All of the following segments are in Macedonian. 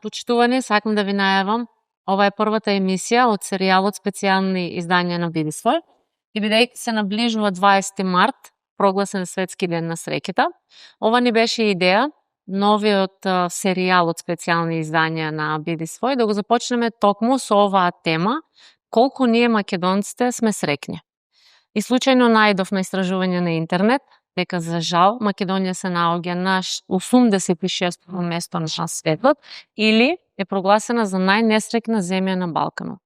почитувани, сакам да ви најавам. Ова е првата емисија од серијалот специјални издања на Биди свој. И бидејќи се наближува 20 март, прогласен светски ден на среќата, ова ни беше идеја, новиот серијал од специјални издања на Биди свој, да го започнеме токму со оваа тема, колку ние македонците сме среќни. И случајно најдов на истражување на интернет дека за жал Македонија се наоѓа на 86-то место на светот или е прогласена за најнесреќна земја на Балканот.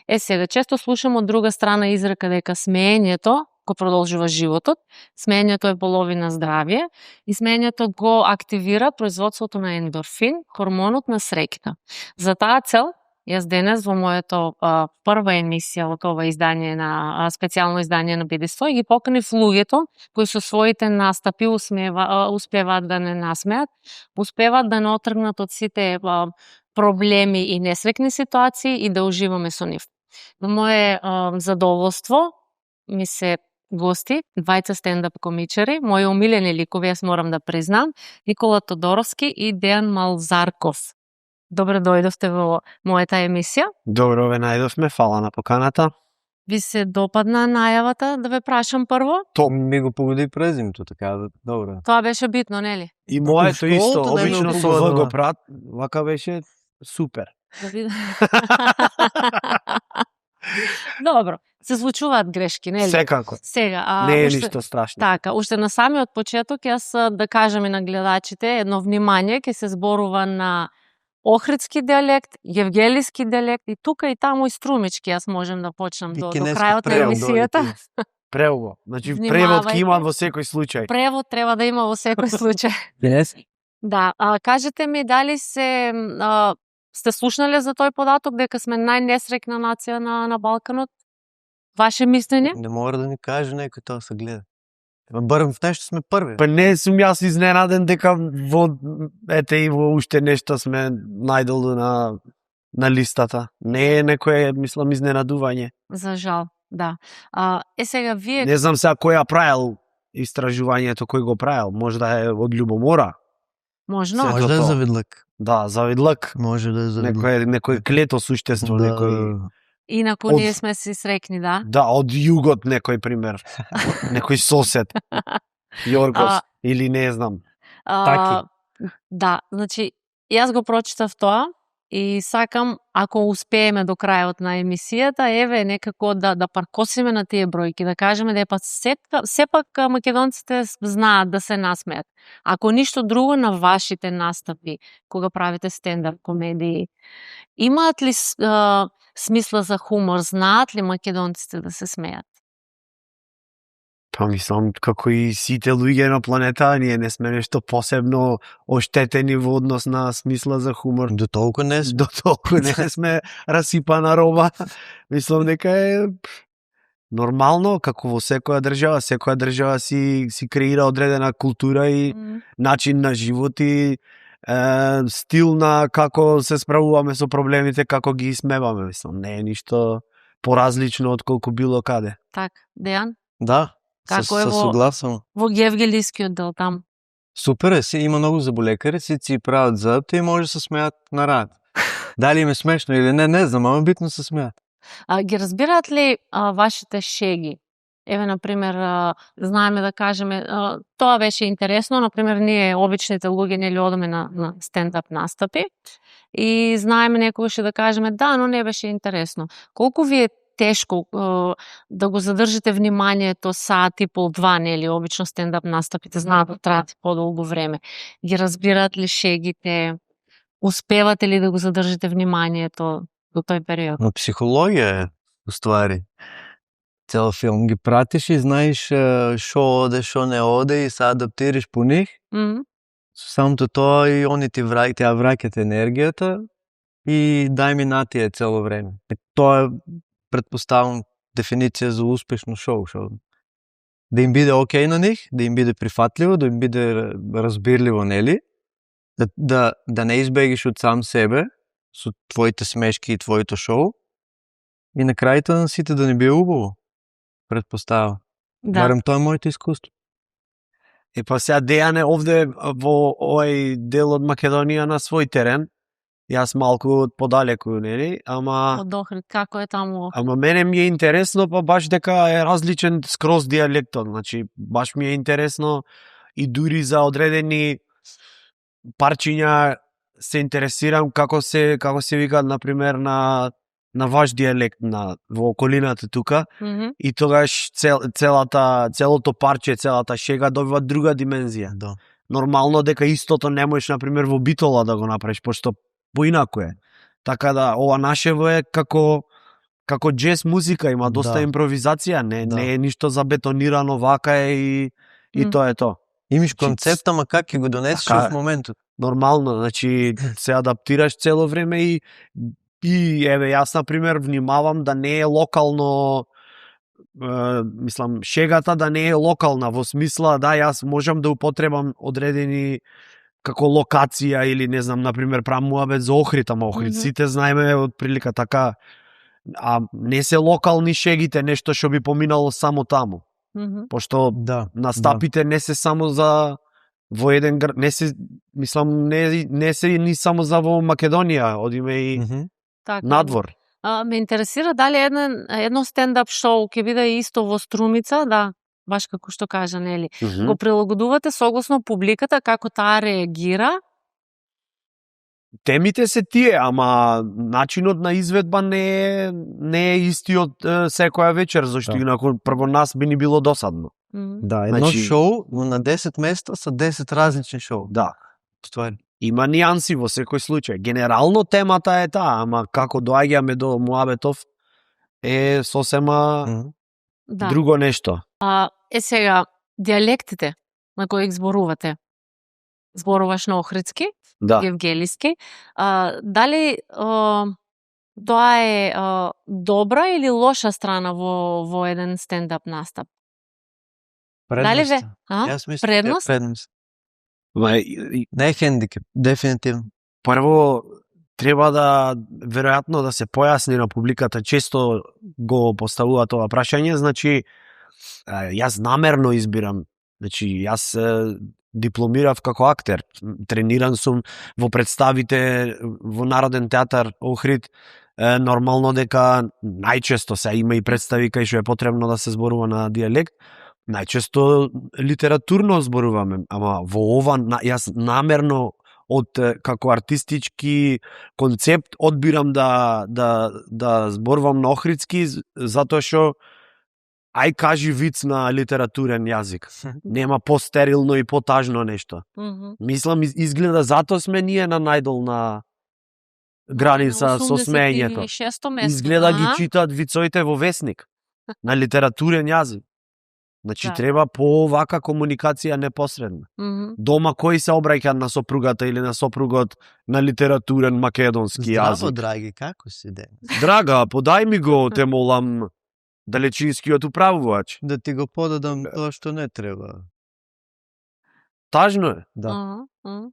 Сега, често слушам од друга страна изрека дека смеењето го продолжува животот, смеењето е половина здравје и смеењето го активира производството на ендорфин, хормонот на среќата. За таа цел, јас денес во моето прва емисија од ова издание на специјално издание на Биди свој ги поканив луѓето кои со своите настапи успеваат да не насмеат, успеваат да не отргнат од сите проблеми и несреќни ситуации и да уживаме со нив. Во мое задоволство ми се гости, двајца стендап комичари, мои омилени ликови, јас морам да признам, Никола Тодоровски и Дејан Малзарков. Добре дојдовте во мојата емисија. Добро ве најдовме, фала на поканата. Ви се допадна најавата да ве прашам прво? То ми го погоди презимето, така добро. Тоа беше битно, нели? И моето исто, школата да обично ме со погодила. В го прат, вака беше супер. Добро, се случуваат грешки, нели? Секако. Сега, Не е ништо страшно. Така, уште на самиот почеток јас да кажам и на гледачите едно внимание, ќе се зборува на охридски дијалект, евгелиски дијалект и тука и таму и струмички, јас можам да почнам до крајот на емисијата. Превод. Значи Внимавајте. превод ќе има во секој случај. Превод треба да има во секој случај. Денес? Да, кажете ми дали сте слушнале за тој податок дека сме најнесреќна нација на Балканот? Ваше мислење? Не мора да ни каже некој тоа се гледа. Барем в нешто сме први. Па не сум јас изненаден дека во и во уште нешто сме најдолу на листата. Не е некое, мислам, изненадување. За жал, да. Сега вие... Не знам сега кој ја правил истражувањето, кој го правил. Може да е од љубомора. Можно. Може да е завидлак. Да, завидлак. Може да е завидлак. Некој клето суштество, некој... Инаку ние сме си срекни, да. Да, од југот некој пример. Некој сосед. Јоргос или не знам. Таки. Да, значи јас го прочитав тоа и сакам ако успееме до крајот на емисијата, еве некако да паркосиме на тие бројки, да кажеме дека сепак македонците знаат да се насмеат. Ако ништо друго на вашите настапи, кога правите стендап комедии, имаат ли смисла за хумор, знаат ли македонците да се смеат? Па мислам, како и сите луѓе на планета, ние не сме нешто посебно оштетени во однос на смисла за хумор. До толку не сме. До толку не сме расипана роба. Мислам дека е нормално, како во секоја држава си креира одредена култура и начин на живот и стил на како се справуваме со проблемите, како ги исмеваме. Мислам, не е ништо поразлично од колку било каде. Так, Дејан? Да. Како е во евгелискиот дел там? Супер е, има многу заболекари, си прават зъбите и може да се смеат на рад. Дали им е смешно или не знам, ама битно се смеат. Ги разбираат ли вашите шеги? Еве, например, знаеме да кажеме, тоа беше интересно, например, ние обичните луѓе нели одиме на стендап настапи и знаеме некогаш да кажеме, да, но не беше интересно. Колку ви е тешко да го задржите вниманието сат и пол, два, нели, обично стендап настапите знаат да траат подолго време. Ги разбираат ли шегите? Успевате ли да го задржите вниманието до тој период? Но психологија е, уствари. Цел филм ги пратиш и знаеш шо оде, шо не оде и се адаптираш по них. Самото тоа и они ти враќаат енергијата и дај ми на тие цело време. Тоа е, предпоставам, дефиниција за успешно шоу. Да им биде окей на них, да им биде прифатливо, да им биде разбирливо, нели? Да не избегиш од сам себе со твоите смешки и твоето шоу и на крајта на сите да не биде убаво. Предпоставам. Да. Барем тоа е моето искуство. Па сега Дејане овде во овој дел од Македонија на свој терен, Јас малку подалеку, нели? Ама Од Охрид, како е таму? Ама мене ми е интересно, па баш дека е различен скроз дијалектот. Значи, баш ми е интересно и дури за одредени парчиња се интересирам како се викаат, например, на ваш дијалект во околината тука, и тогаш целото парче, целата шега добива друга димензија. Да. Нормално дека истото не можеш, например, во Битола да го направиш, пошто поинаку е. Така да, ова нашево е како джез музика, има доста импровизација, не е ништо забетонирано, вака е и тоа е тоа. Имаш концепт, ама как ќе го донесеш во моментот? Нормално, значи се адаптираш цело време и еве јас на пример внимавам да не е локално, мислам шегата да не е локална во смисла да јас можам да употребам одредени како локација или не знам, на пример правам муабет за Охрид, ама Охрид сите знаеме од прилика така, а не се локални шегите, нешто што би поминало само таму. Пошто настапите не се само за во еден град, не се, мислам, не се ни само за во Македонија, одиме и надвор. Ме интересира дали едно стендап шоу ќе биде исто во Струмица, да, баш како што кажа, нели? Го прилагодувате согласно публиката, како таа реагира? Темите се тие, ама начинот на изведба не е истиот секоја вечер, зашто инаку прво нас би ни било досадно. Да, едно шоу на 10 места со 10 различни шоу. Да. Ствари. Има нијанси во секој случај. Генерално темата е таа, ама како доаѓаме до муабетов е сосема друго нешто. Сега, дијалектите на кои ги зборувате, зборуваш на охридски, евгелиски, дали тоа е добра или лоша страна во еден стендап настап? Предност. Јас мислам, предност? Не е хендикеп, дефинитивно. Прво, треба да, веројатно, да се појасни на публиката, често го поставуваат тоа прашање, значи, јас намерно избирам, значи, јас дипломирав како актер, трениран сум во представите во Народен театар Охрид, нормално дека најчесто се има и представи кај што е потребно да се зборува на дијалект, најчесто литературно зборуваме, ама во ова јас намерно од како артистички концепт одбирам да зборувам на охридски, затоа што ај кажи виц на литературен јазик. Нема постерилно и потажно нешто. Мислам, изгледа затоа сме ние на најдолна граница со смеењето. Изгледа ги читаат вицоите во весник на литературен јазик. Значи треба по вака комуникација непосредна. Дома кој се обраќа на сопругата или на сопругот на литературен македонски јазик? Здраво, драги, како си ден? Драга, подај ми го, те молам, далечинскиот управувач. Да ти го подадам тоа што не треба. Тажно е. Да.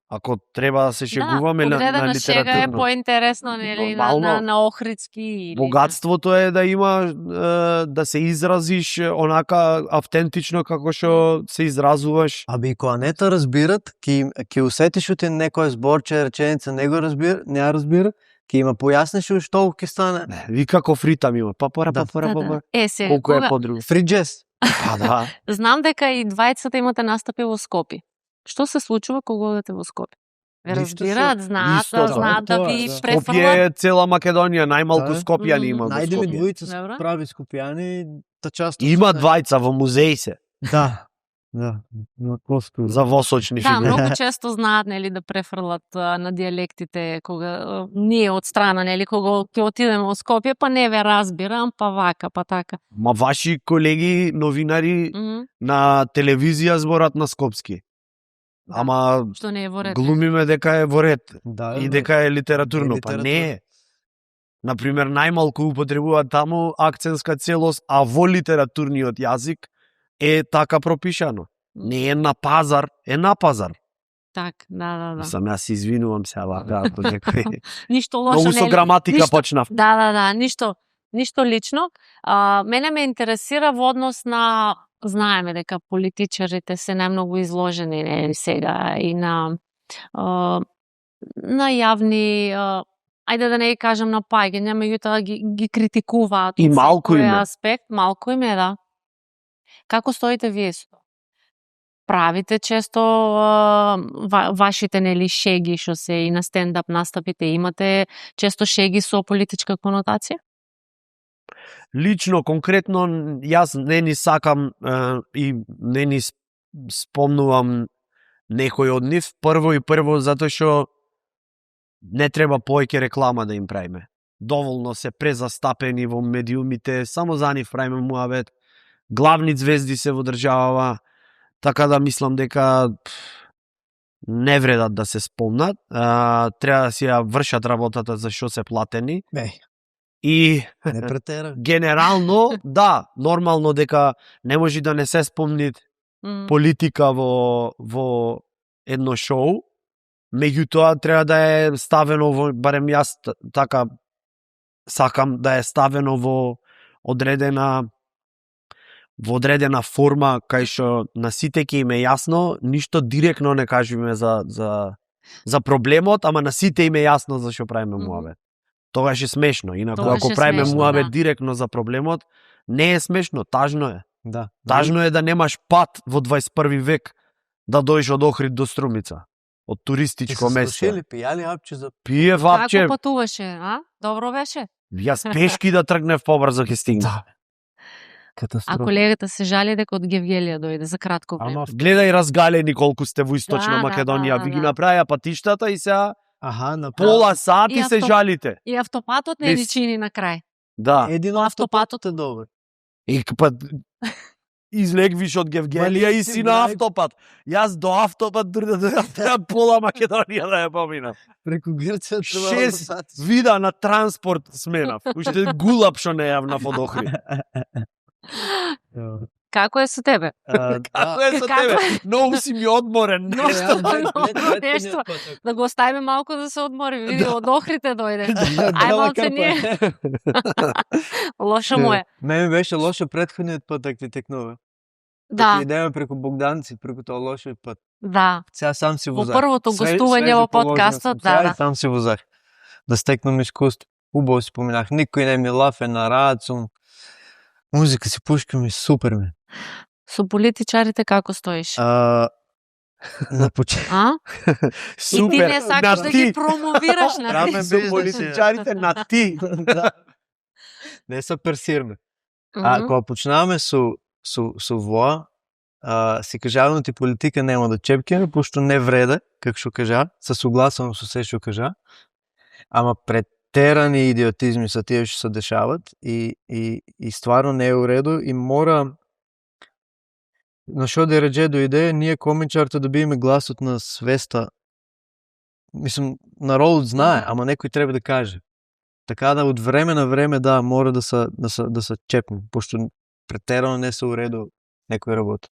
Ако треба да се шегуваме на литературно. Шега е поинтересно, нели, на охридски. Богатството е да има, да се изразиш онака автентично како што се изразуваш. Аби кога не те разбират, ќе усетиш ути некој зборче, реченица не го разбира, не ја разбира, ќе има појасниш што ќе стане. Ви како фритам има. Папара. Сега, колку е подруго. Фриджес. Да. Знам дека и двајцата имате настапи во Скопје. Што се случува кога одите во Скопје? Ве разбираат, знаат да ви префрлат. Скопје е цела Македонија, најмалку Скопјани има во Скопје. Најдеме двојца прави скопјани, та часто. Има двајца во музеи се. Да. Да, за восочни фигури. Да, многу често знаат, нели, да префрлат на дијалектите кога ние од страна, нели, кога ќе отидеме во Скопје, па не ве разбирам, па вака, па така. Ма ваши колеги новинари на телевизија зборат на скопски. Да, ама што не е во ред. Глумиме дека е во ред. Да, и дека е литературно, па не е. Например, најмалку употребуваат таму акцентска целост, а во литературниот јазик е така пропишано. Не е на пазар, е на пазар. Так, да. Сам јас извинувам се, ако некој. Ништо лошо, многу со граматика почнав. Да, ништо лично. Мене ме интересира во однос на, знаеме дека политичарите се најмногу изложени сега и на на јавни, ајде да не ги кажам напаѓања, меѓутоа ги критикуваат И малку секој им е. аспект, малку им е, да. Како стоите вие со тоа? Правите често вашите нели шеги што се и на стендап настапите, имате често шеги со политичка конотација? Лично, конкретно, јас не ни сакам и не ни спомнувам некој од нив. Прво затоа што не треба повеќе реклама да им правиме. Доволно се презастапени во медиумите, само за нив правиме муабет. Главни звезди се во државава, така да мислам дека не вредат да се спомнат. Треба да си ја вршат работата за што се платени. И Не претера. генерално, да, нормално дека не може да не се спомни политика во едно шоу, меѓутоа треба да е ставено во, барем јас така сакам да е ставено во одредена форма, кај што на сите ќе им е јасно, ништо директно не кажеме за проблемот, ама на сите им е јасно за што правиме муабет. Тогаш е смешно, инаку ако правиме муабет директно за проблемот, не е смешно, тажно е. Да. Тажно е да немаш пат во 21 век да дојдеш од Охрид до Струмица, од туристичко место. Слушали, пијали апче за... Пие вапче. Како патуваше, а? Добро беше? Јас пешки да тргнев побрзо ќе стигнам. Да. Катастрофа. А колегата се жали дека од Гевгелија дојде за кратко време. Ама, Гледај разгалени колку сте во Источна Македонија, ви ги направија патиштата и сега на пола сат и И се жалите. И автопатот не ни чини на крај. Да. Едино автопатот е добар. И па излегвиш од Гевгелија и си на автопат. Јас до автопат треба пола Македонија да ја поминам. Преку Грција треба 6 вида на транспорт сменав. Уште гулап што не јавнав од Охрид. Како е со тебе? Како е со тебе? Многу си ми одморен. Нешто. Да го оставиме малку да се одмори. Види, од Охрите дојде. Ај малце ние. Лошо му е. Мене беше лошо претходниот пат да ти текнува. Да. Идеме преку Богданци, преку тоа лошо пат. Да. Сега сам си Во возах. првото гостување во подкастот, да. Сам си возах. Да стекнам искуство. Убаво си поминах. Никој не ми лафе на рацун. Музика си пушкам и супер ми. Со политичарите како стоиш? На почеток. А? И ти не сакаш да ги промовираш на ти. Со политичарите на ти. Не се персираме. Кога почнаваме со воа, си кажавам ти политика нема да чепкиме, пошто не вреде, како што кажа, се согласувам со се што кажа, ама претерани идиотизми со тие што се дешават и стварно не е уреду и мора на што да реđe дојде, ние комичарите добиеме гласот на свеста. Мислам, народот знае, ама некој треба да каже. Така да од време на време да мора да се чепне, пошто претерано не се уреду некој работа.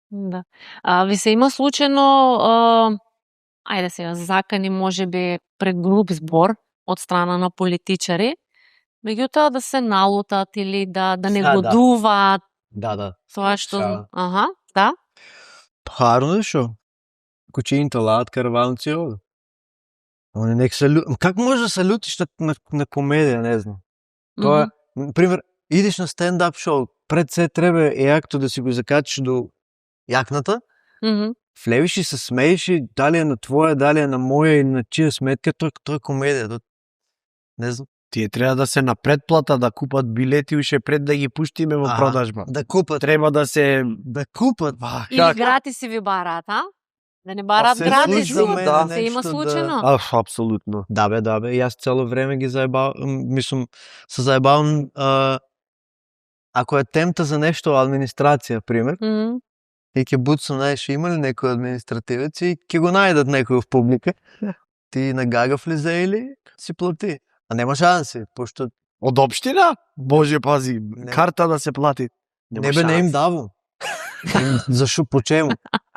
Да. Ви се има случајно ајде сега закани можеби пред груп збор од страна на политичари, меѓутоа да се налутат или да не годуваат. Да. Тоа што... Аха, да. Харно шо? Кучињата лаат, караванци овде. Они нек се Как може да се лутиш на комедија, не знам. Тоа, например, идеш на стендап шоу, пред се треба јакто да си го закачиш до јакната, влевиш и се смееш и дали е на твоја, дали е на моја или на чија сметка, тоа е комедија. Не знам. Тие треба да се на предплата, да купат билети уше пред да ги пуштиме во продажба. Да купат. Треба да се... Да купат. Или гратиси ви бараат, а? Да не бараат гратиси. Да, се има случајно. Апсолутно. Да бе. Јас цело време ги заебавам, мислам, се заебавам ако е темта за нешто администрација, пример, и ќе буцам, знаеш, има ли некој административец и ќе го најдат некој в публика. Ти на гага влезе или си плати. А нема шанси, пошто... Од општина? Боже, пази, карта да се плати. Не им давам. Зашо, по чему?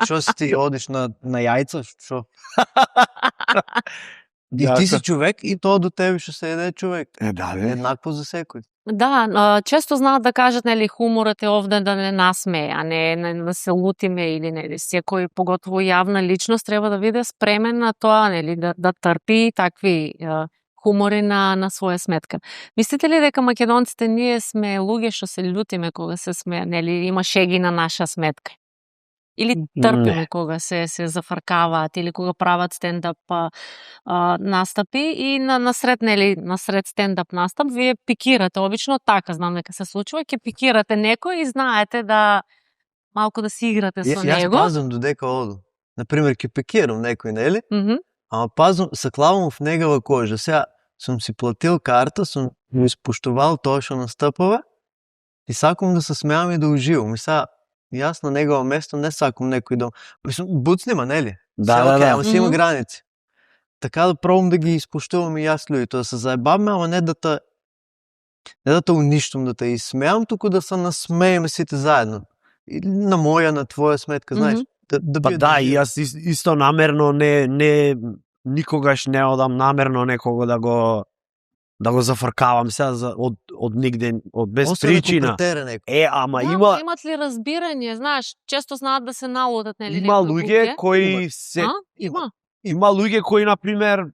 Шо си ти одиш на јајца? Шо? И ти си човек и тоа до тебе што се еде човек. Да, бе. Еднакво за секој. Да, често знаат да кажат, нели, хуморот е овде да не насмее, а не да се лутиме или нели, секој, поготово јавна личност, треба да биде спремен на тоа, нели, да трпи такви хумори на своја сметка. Мислите ли дека македонците ние сме луѓе што се љутиме кога се смеа, нели, има шеги на наша сметка? Или трпиме кога се зафркаваат, или кога прават стендап настапи и насред стендап настап вие пикирате, обично така, знам дека се случува, ќе пикирате некој и знаете да малку да си играте со него. Јас пазам додека оду. Например, ќе пикирам некој, нели? Ама пазам, се клавам в негова кожа. Сега сум си платил карта, сум го испуштувал тоа што настапува и сакам да се смеам и да уживам. И сега јас на негово место не сакам некој да... Мислам, буцнима, нели? Да. Ама си има граници. Така да пробам да ги испуштувам и јас луѓето, да се заебаваме, ама не да те уништам, да те изсмеам, туку да се насмееме сите заедно. И на моја, на твоја сметка, знаеш? И јас исто намерно не никогаш не одам намерно некого да го зафркавам сега од нигде, од без причина. Ама имат ли разбирање, знаеш, често знаат да се налутат, нели? Има луѓе кои има луѓе кои на пример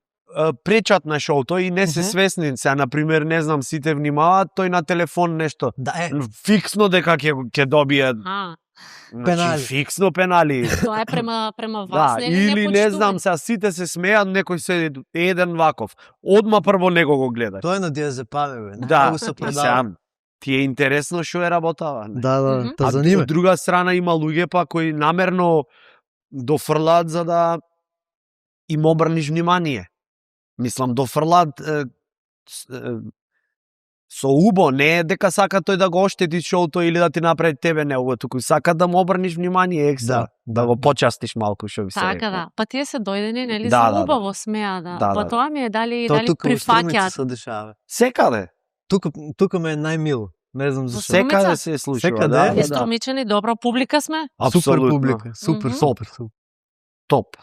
пречат на шоуто и не се свесни. Сега на пример, не знам, сите внимаваат, тој на телефон нешто. Фиксно дека ќе добијат пенали. Фиксно пенали. Тоа е према вас, или не знам, сега сите се смеат, некој се еден ваков. Одма прво него го гледа. Тоа е на диазепаме, бе. Да, ти е интересно што е работава. Да, та заниме. Од друга страна има луѓе па кои намерно дофрлаат за да им обрниш внимание. Мислам, дофрлаат со убо, не дека сака тој да го оштети шоуто или да ти направи тебе неуго, туку сака да му обрниш внимание екстра, да го почастиш малку, што би се така, да. Па тие се дојдени, нели, за убаво смеа, Па тоа ми е дали прифаќаат. Се дешава. Секаде. Тука ме е најмило. Не знам зашто. Секаде се случува. Е Струмичани, добра публика сме. Супер публика. Супер. Топ.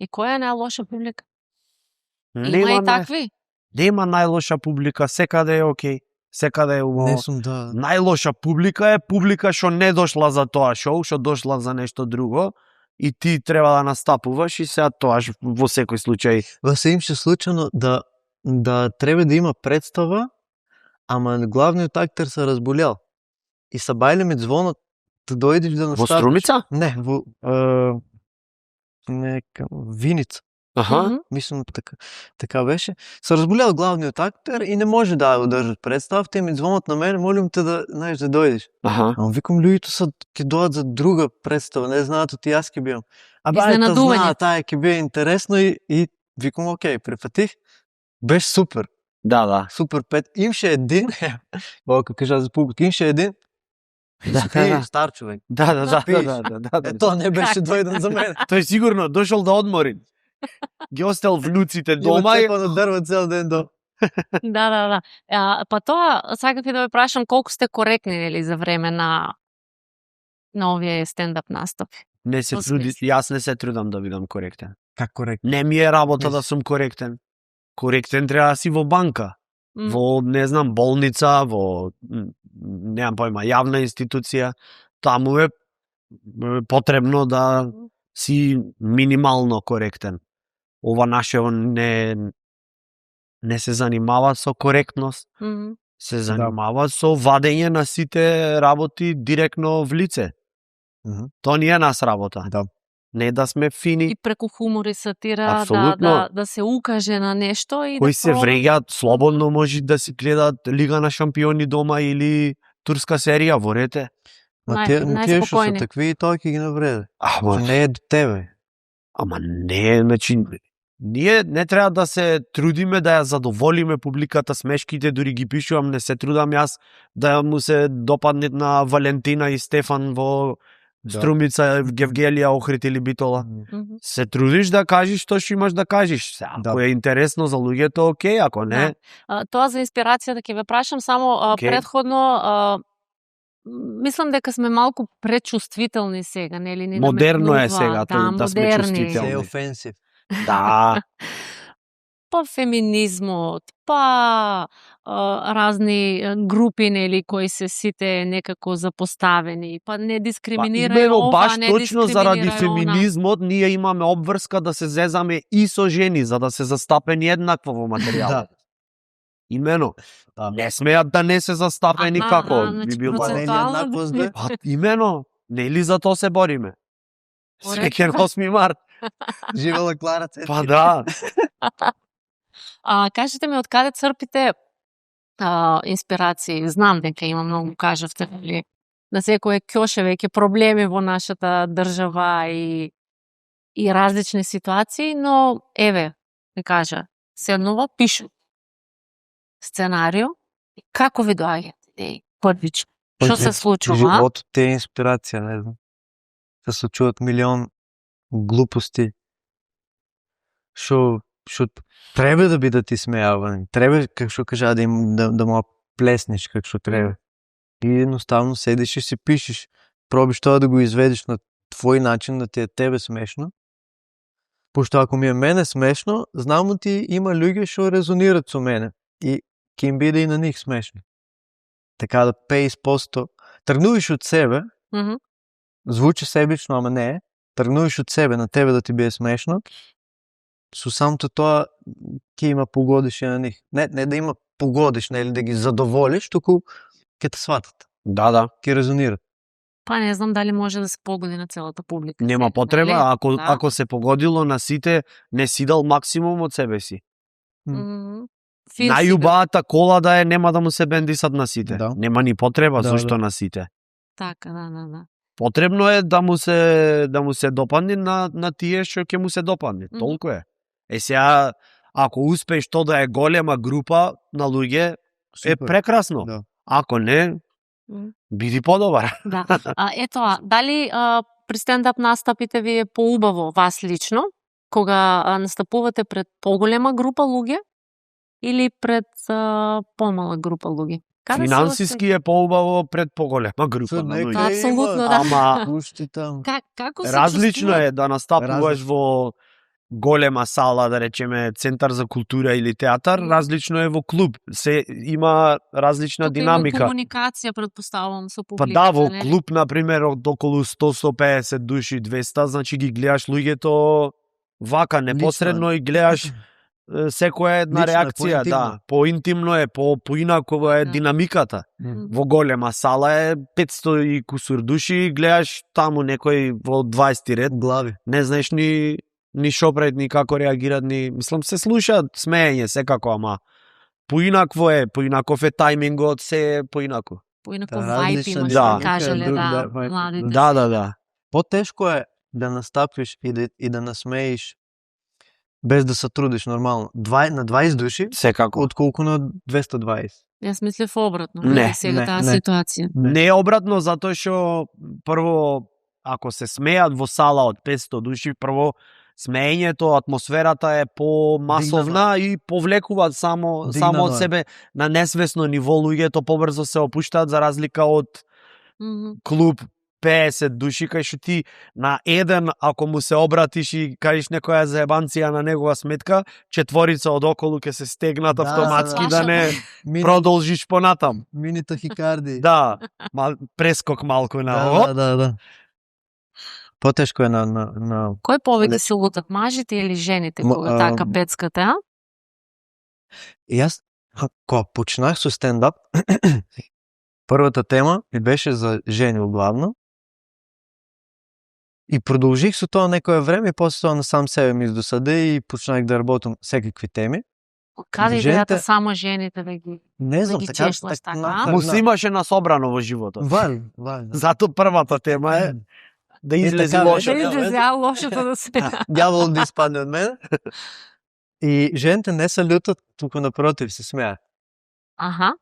И која е најлоша публика? Има и такви? Нема најлоша публика, секаде е окей. Секаде е убаво. Не сум, да. Најлоша публика е публика што не дошла за тоа шоу, што дошла за нешто друго и ти треба да настапуваш и сега тоа во секој случај. Во се имше случајно да треба да има представа, ама главниот актер се разболел. И са бајле ми звонот да дојдеш да настапиш. Во Струмица? Не, во Виница. Мислам така беше. Се разболел главниот актер и не може да одржат представа, те ми звонат на мене, молим те да, знаеш, да дојдеш. Ама викам, луѓето са ќе дојдат за друга представа, не знаат оти јас ќе биам. Изненадување. Таа ќе биде интересно и викам, окей, прифатих. Беше супер. Да. Супер пет. Имше един, како кажа за публика, имше един стар човек. Да. Тоа не беше дојден за мене. Тој сигурно дошол да одмори. Ги остел внуците дома и на дрво цел ден до. Да. Па тоа сакав и да ве прашам колку сте коректни, нели, за време на овие стендап настапи. Не се труди, јас не се трудам да бидам коректен. Как коректен? Не ми е работа да сум коректен. Коректен треба да си во банка, во, не знам, болница, во, немам појма, јавна институција. Таму е потребно да си минимално коректен. Ова нашево не се занимава со коректност, се занимава со вадење на сите работи директно в лице. Тоа не е нас работа. Да. Не да сме фини. И преку хумор и сатира да се укаже на нешто и кои се вреѓаат, слободно може да си гледаат Лига на шампиони дома или турска серија во рете. Ма тие што се такви, тоа ќе ги навреде. Не е до тебе. Ама не, значи, ние не треба да се трудиме да ја задоволиме публиката, смешките, дури ги пишувам, не се трудам јас да му се допаднет на Валентина и Стефан во Струмица, Гевгелија, Охрид или Битола. Се трудиш да кажеш што што имаш да кажеш. Ако е интересно за луѓето, окей, ако не... Тоа за инспирацијата ќе ве прашам, само предходно... Мислам дека сме малку пречувствителни сега, нели? Модерно е сега да сме чувствителни. Се офенсив. Да. па феминизмот, па разни групи, нели, кои се сите некако запоставени, па не дискриминирај имено ова, баш не точно заради дискриминирај феминизмот ние имаме обврска да се зезаме и со жени за да се застапени еднакво во материјалот. Имено. Не смеат да не се застапени како би било. процентуално. Па имено, нели за тоа се бориме. Среќен 8 март. Живела Клара Цетки. Па да. Кажете ми, од каде црпите инспирации? Знам дека има многу, кажавте, нели, на секој ќоше веќе проблеми во нашата држава и различни ситуации, но еве, не кажа, седнува, пишу сценарио, и како ви доаѓаат идеи? Првично, што се случува? Животот е инспирација, не знам. Се случуваат милион глупости што треба да бидат исмејавани. Треба, како што кажа, да му плеснеш како што треба. И едноставно седиш и си пишеш. Пробиш тоа да го изведеш на твој начин, да ти е тебе смешно. Пошто ако ми е мене смешно, знам ти има луѓе што резонираат со мене. И ќе им биде и на нив смешно. Така да 50% тргнуваш од себе, звучи себично, ама не е. Тргнуваш од себе на тебе да ти биде смешно, со самото тоа ќе има погодиш и на нив. Не да има погодиш, или да ги задоволиш, туку ќе те сватат. Да. Ќе резонират. Па не знам дали може да се погоди на целата публика. Нема потреба, нели? ако се погодило на сите, не си дал максимум од себе си. Најубавата кола да е, нема да му се бендисат на сите. Да. Нема ни потреба, Да, зашто да. на сите. Така, да. Потребно е да му се допадне на тие што ќе му се допадне. Толку е. Сега, ако успееш тоа да е голема група на луѓе, е прекрасно. Да. Ако не, биди подобар. Да. Ето, дали при стендап настапите ви е поубаво вас лично, кога настапувате пред поголема група луѓе или пред помала група луѓе? Финансиски е поубаво пред поголема група на луѓе. Апсолутно, да. Ама Како се различно чувствува? е да настапуваш во голема сала, да речеме центар за култура или театар, различно е во клуб. Се има различна Тука динамика. има комуникација, предпоставувам, со Па публиката. да, во нели? клуб, например, од околу 100-150 души, 200, значи ги гледаш луѓето вака, непосредно и гледаш секоја една Лично е, реакција, поинтимно. да, поинтимно е, поинаково е Да. динамиката. Во голема сала е 500 и кусур души, гледаш таму некој во 20 ред, глави. не знаеш ни шо пред, ни како реагират, мислам се слушаат смеење секако, ама поинакво е, поинаков е тајмингот, се е поинако. Поинако Да, вајп различна имаш, динамика, кажале, друг, да, да, вајп. младите. Да. Потешко е да настапиш и да насмеиш без да се трудиш нормално. На 20 души, Секако. отколку на 220. Јас мислев обратно. Не, сега не, таа не. ситуација. Не е обратно, затоа што прво, ако се смеат во сала од 500 души, прво смеењето, атмосферата е помасовна и повлекуваат само Дигнано од е. себе на несвесно ниво, луѓето побрзо се опуштаат за разлика од клуб 50 души, кај што ти на еден, ако му се обратиш и кажеш некоја заебанција на негова сметка, четворица од околу ќе се стегнат автоматски да не продолжиш понатам. Мини тахикарди. Да, прескок малку на Да. Потешко е на Кој повеќе се лутат, мажите или жените кога така пецкате, а? И јас, кога почнах со стендап, првата тема ми беше за жени главно. И продолжих со тоа некое време и после тоа на сам себе ми издосаде и почнах да работам секакви теми. Каде Жените- идејата само жените да ги... Не знам, ги така, чешлаш така, а? Му се имаше насобрано во животот. Вали. Зато првата тема е да излези така, лошо. Да излезе лошото да се... Дјавол да испадне од мене. И жените не се лутат, туку напротив се смеат. Аха.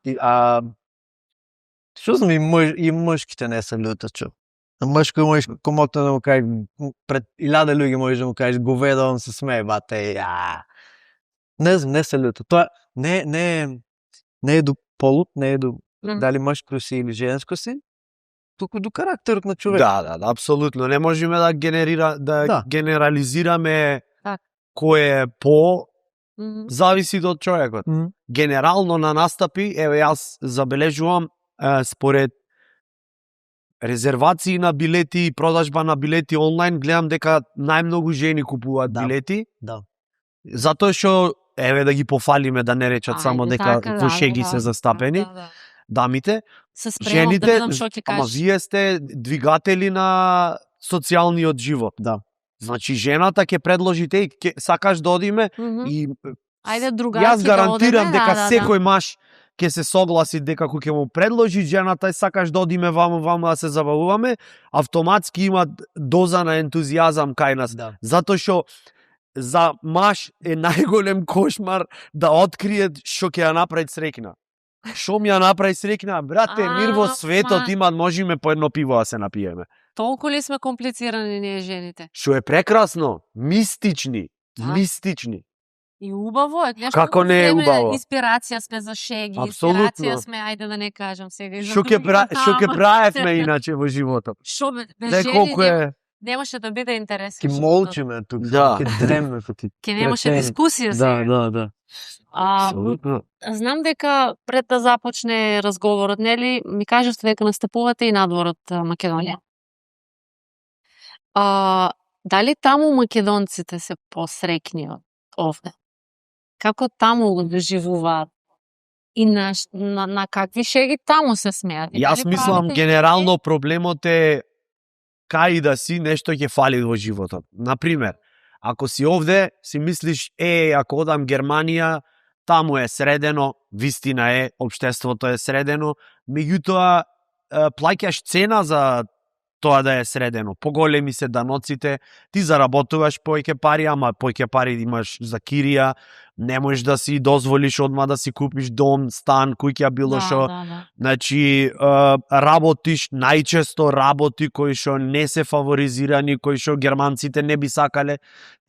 Што знам, и мъжките не се лутат, чу. На мъжко можеш комотно да му кажеш, пред 1000 луѓе можеш да му кажеш говедо, он се смее, бате, Не знам, не се лутат. Тоа не е до полот, не е до дали мъжко си или женско си, туку до карактерот на човек. Да, апсолутно. Не можеме да Да. генерализираме Так. кој е по Зависи од човекот. Генерално на настапи, еве јас забележувам според резервации на билети и продажба на билети онлайн, гледам дека најмногу жени купуваат билети. Да. Затоа што еве да ги пофалиме, да не речат само дека во шеги се застапени. Дамите, жените, ама вие сте двигатели на социјалниот живот. Да. Значи жената ќе предложите и сакаш да одиме и ајде другаци јас гарантирам да дека секој маж ќе се согласи дека кога ќе му предложи жената и сакаш да одиме ваму да се забавуваме, автоматски има доза на ентузијазам кај нас. Да. Затоа што за маж е најголем кошмар да открие што ќе ја направи среќна. Што ми ја направи среќна? Брате, мир во светот има, можеме по едно пиво да се напиеме. Толку ли сме комплицирани ние жените? Што е прекрасно, мистични, мистични. И убаво е, гледаш како не е убаво. Инспирација сме за шеги, Апсолутно. Инспирација сме, ајде да не кажам сега. Што ќе правевме иначе во животот? Што бе, колку е немаше да биде интересно. Ке молчиме тук, да. Ке дремме тук. Ке немаше дискусија сега. Да. Знам дека пред да започне разговорот, нели, ми кажавте дека настапувате и надвор од Македонија. Дали таму македонците се посрекни од овде? Како таму го доживуваат? И на какви шеги таму се смеат? Јас мислам, генерално проблемот е кај да си нешто ќе фали во животот. Например, ако си овде, си мислиш, ако одам Германија, таму е средено, вистина е, општеството е средено, меѓутоа плаќаш цена за тоа да е средено. Поголеми се даноците, ти заработуваш повеќе пари, ама повеќе пари имаш за кирија, не можеш да си дозволиш одма да си купиш дом, стан, куќа, било што. Значи, работиш најчесто работи кои што не се фаворизирани, кои што германците не би сакале,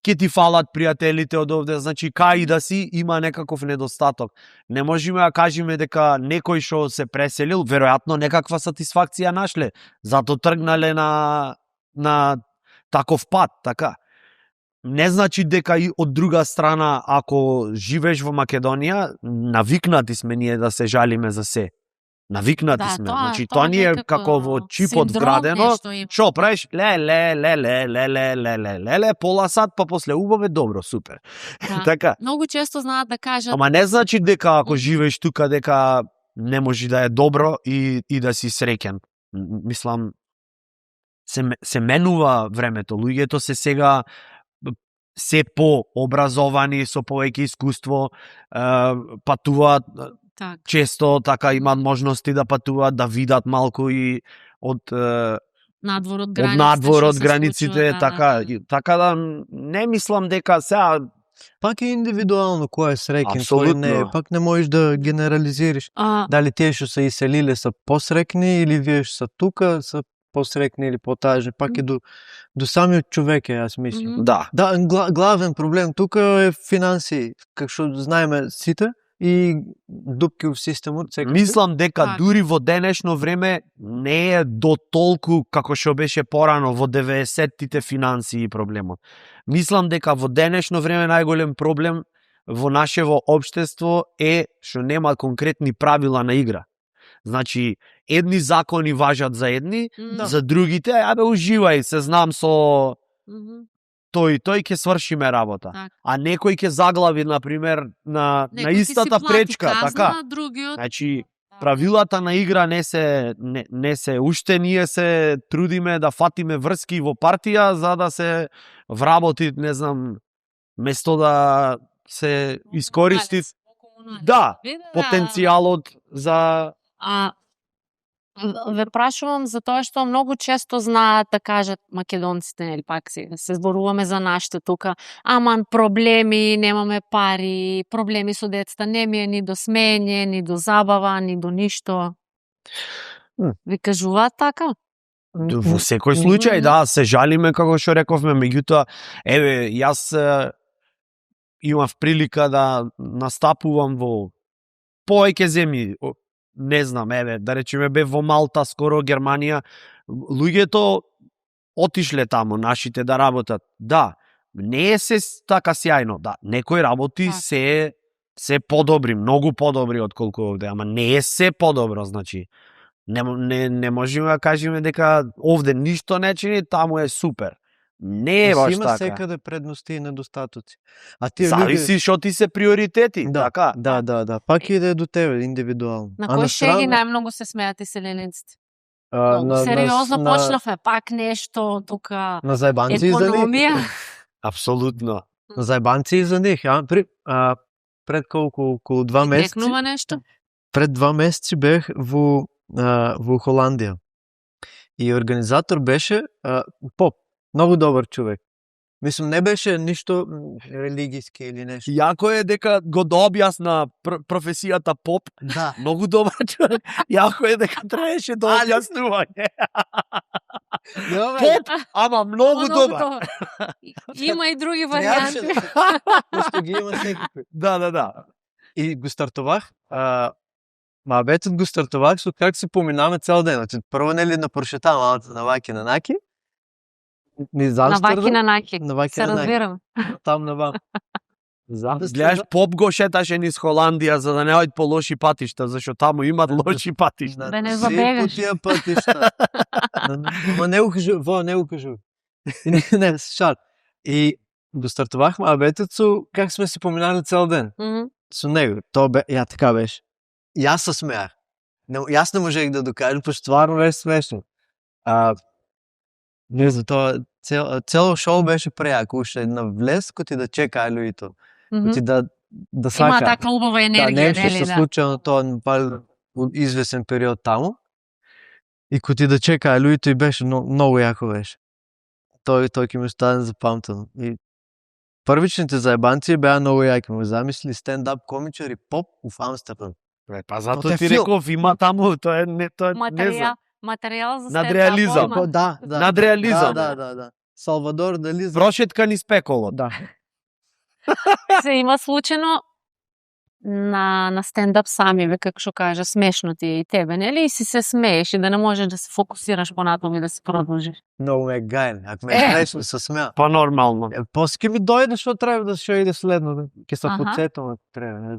ќе ти фалат пријателите од овде, значи кај да си има некаков недостаток. Не можеме да кажеме дека некој што се преселил, веројатно некаква сатисфакција нашле, зато тргнале на таков пат, така. Не значи дека и од друга страна, ако живееш во Македонија, навикнати сме ние да се жалиме за се. Навикнати сме. Значи, тоа ни е како во чипот вградено. Шо правиш? Ле, пола сат, па после убаве, добро, супер. Така. Многу често знаат да кажат. Ама не значи дека ако живееш тука, дека не може да е добро и да си среќен. Мислам, се менува времето. Луѓето се сега се пообразовани, со повеќе искуство, патуваат често, така имаат можности да патуваат, да видат малку и од надвор од границите, така да не мислам дека сега пак е индивидуално кој е среќен, кој не е. Пак не можеш да генерализираш. Дали тие што се иселиле се посрекни или вие што се тука се посрекни или потажни, пак е до самиот човек, јас мислам. Да. Главен проблем тука е финансии, како што знаеме сите, и дупки во системот. Мислам дека дури во денешно време не е до толку како што беше порано во 90-тите финансии проблемот. Мислам дека во денешно време најголем проблем во нашево општество е што нема конкретни правила на игра. Значи, едни закони важат за едни, за другите, уживај, се знам со тој ќе свршиме работа. А некој ќе заглави, например, на истата пречка, така. Значи, правилата на игра не се уште ние се трудиме да фатиме врски во партија за да се вработи, не знам, место да се искористи потенцијалот за ве прашувам за тоа што многу често знаат да кажат македонците, нели, пак се зборуваме за нашите тука, аман проблеми, немаме пари, проблеми со децата, не ми е ни до смење, ни до забава, ни до ништо. Ви кажуваат така? Во секој случај, да, се жалиме, како што рековме, меѓутоа, јас имав прилика да настапувам во повеќе земји. Не знам, да речеме, бев во Малта, скоро Германија, луѓето отишле таму, нашите да работат. Да, не е се така сјајно, да, некои работи се подобри, многу подобри отколку овде, ама не е се подобро, значи не можеме да кажеме дека овде ништо не чини, таму е супер. Не е баш има така. секаде предности и недостатоци. А тие зависи што ти се приоритети, така? Да. Пак иде до тебе индивидуално. На кој шеги најмногу се смеат иселениците? Сериозно почнавме, пак нешто тука. На зајбанци за економија. Апсолутно. На зајбанци за них, пред околу 2 месеци. Текнува нешто? Пред 2 месеци бех во Холандија. И организатор беше поп, многу добар човек. Мислам, не беше ништо религиски или нешто. Јако е дека го објасна професијата поп. Да. Многу добар човек. Јако е дека траеше до објаснување. Поп, ама многу добар. Има и други варијанти. Пошто ги има секакви. Да. И го стартувах. Мабетот го стартувах со како се поминаме цел ден. Значи, прво нели напрошетам малку на ваки на наки. На ваки на наки. Се разбирам. Там на вам. Гледаш, поп го шеташе низ Холандија за да не ојд по лоши патишта, зашто таму имат лоши патишта. Да не забегаш. По тие патишта. Ма не го кажу. Не, шал. И го стартувахме абетот со как сме се поминали цел ден. Со него. Тоа ја така беше. Јас се смеах. Јас не можех да докажам, пошто стварно беше смешно. Не знам, тоа цело шоу беше прејако, уште на влез кој ти да чека луѓето. Кој ти да сака. Има така убава енергија, нели? Нешто се случило тоа извесен период таму. И кој ти да чека луѓето и беше многу јако беше. Тој ќе ми остане запамтено. И првичните зајбанци беа многу јаки. Ме замисли стендап комичар и поп у Амстердам. Па затоа ти реков, има таму, тоа не материјал за надреализам. Да. Надреализам. Да. Салвадор Дали. Прошетка низ пеколот. Да. Се има случајно на стендап сами, како што кажа, смешно ти е и тебе, нели? И си се смееш и да не можеш да се фокусираш понатаму и да се продолжиш. Многу ме гајле. Ако ме смешно се смеа. Па нормално. После ќе ми дојде што треба да што иде следно, ќе се потсетам ако треба.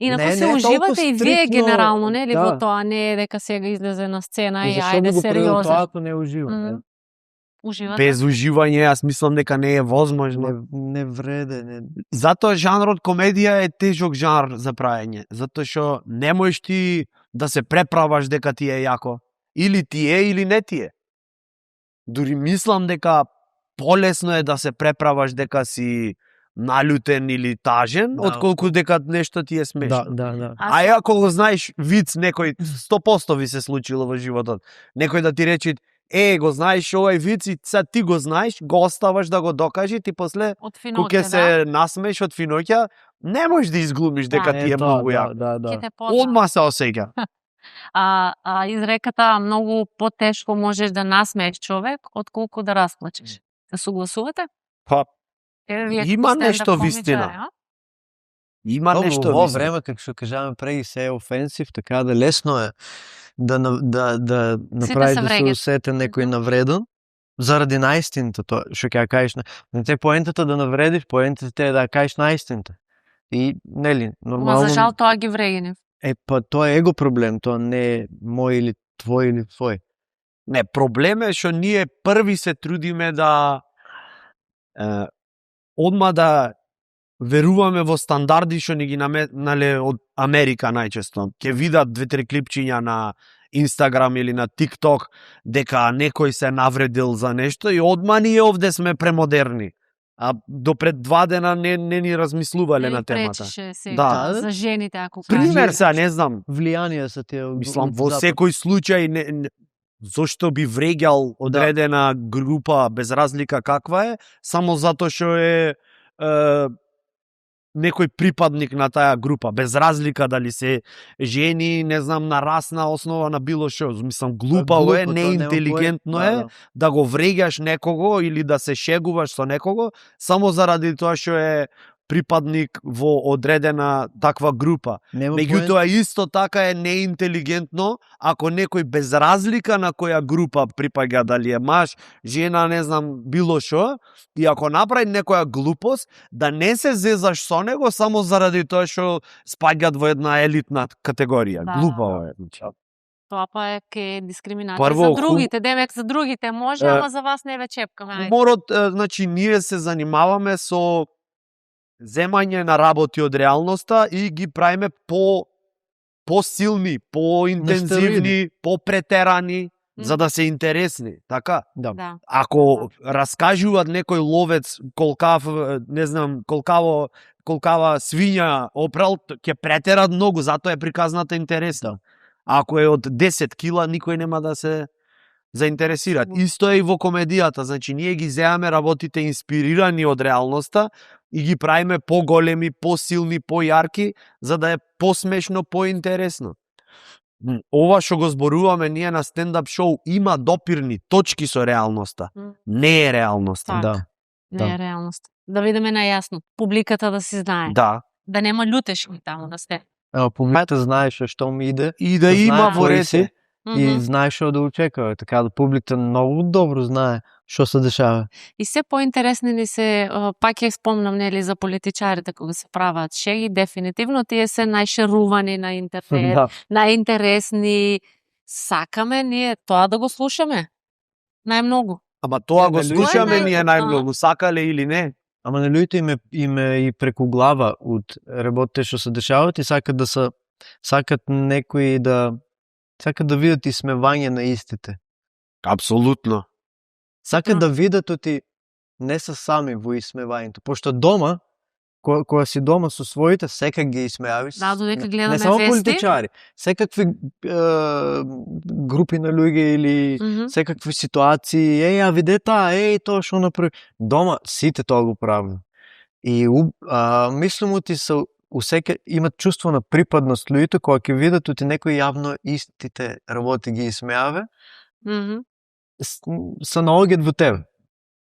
Инаку се уживате и вие генерално, нели, во тоа, не е дека сега излезе на сцена и ајде сериозно. Тоа ако не уживам. Уживате? Без уживање, јас мислам дека не е возможно. Не вреде. Затоа жанрот комедија е тежок жанр за правење. Затоа што не можеш ти да се преправаш дека ти е јако. Или ти е, или не ти е. Дури мислам дека полесно е да се преправаш дека си налютен или тажен, отколку дека нешто ти е смешно. Да. А ако го знаеш виц некој, 100% ви се случило во животот, некој да ти рече, го знаеш овој виц и ти го знаеш, го оставаш да го докажи, ти после кога се насмееш од финоќа, не можеш да изглумиш дека ти е многу јак. Да. Одма се осеќа. А изреката многу потешко можеш да насмееш човек отколку да расплачеш. Да согласувате? Па, има нешто вистина. Има нешто вистина. Во време, како што кажаме преги, се е офенсив, така да лесно е да направиш да се усете некој навреден заради наистината, тоа што ќе кажеш. Не те поентата да навредиш, поентата е да кажеш наистината. И нели, нормално. Ма за жал тоа ги врегине. Па тоа е его проблем, тоа не е мој или твој или твој. Не, проблем е што ние први се трудиме да одма да веруваме во стандарди што ни ги наметнале од Америка најчесто. Ке видат 2-3 клипчиња на Инстаграм или на ТикТок дека некој се навредил за нешто и одма ние овде сме премодерни. А до пред 2 дена не ни размислувале на темата. Да, за жените ако кажеш. Пример се, не знам. Влијанија се тие. Мислам во секој случај зошто би вреѓал одредена група без разлика каква е, само затоа што е некој припадник на таа група, без разлика дали се жени, не знам, на расна основа, на било што. Мислам, глупаво е, неинтелигентно е да го вреѓаш некого или да се шегуваш со некого, само заради тоа што е припадник во одредена таква група. Меѓутоа исто така е неинтелигентно ако некој без разлика на која група припаѓа, дали е маж, жена, не знам, било шо, и ако направи некоја глупост, да не се зезаш со него само заради тоа што спаѓат во една елитна категорија. Да. Глупаво е. Тоа па е ке дискриминација Прво, за другите, демек за другите може, ама за вас не ве чепкаме. Уморот, значи, ние се занимаваме со земање на работи од реалноста и ги правиме по-силни, по-интензивни, по-претерани, за да се интересни, така? Да. Ако раскажуваат некој ловец не знам, колкава свиња опрал, ќе претерат многу, затоа е приказната интересна. Ако е од 10 кила, никој нема да се заинтересира. Исто е и во комедијата, значи ние ги земаме работите инспирирани од реалноста и ги правиме поголеми, посилни, појарки, за да е посмешно, поинтересно. Ова што го зборуваме ние на стендап шоу има допирни точки со реалноста. Не е реалноста. Так. Не е реалност. Да видиме најасно. Публиката да си знае. Да. Да нема лутешки таму да сте. Публиката знаеше што ми иде. И да има во ресе. И знае што да очекува. Така да публиката многу добро знае што се дешава. И се поинтересни ни се, пак ќе спомнам, нели, за политичарите кога се прават шеги, дефинитивно тие се најшерувани на интернет, најинтересни. Сакаме ние тоа да го слушаме. Најмногу. Ама тоа го слушаме ние најмногу, сакале или не. Ама на луѓето им и преку глава од работите што се дешаваат и сакат некои сакат да видат исмевање на истите. Апсолутно. Сакат да видат оти не се сами во исмевањето, пошто дома, кога си дома со своите, секак ги исмеавиш. Да, додека гледаме не само вести. политичари, секакви групи на луѓе или секакви ситуации, ја виде таа, тоа што направи. Дома сите тоа го прават. И мислам оти се имат чувство на припадност луѓето кога ќе видат оти некој јавно истите работи ги исмеаве. Се наоѓаат во тебе,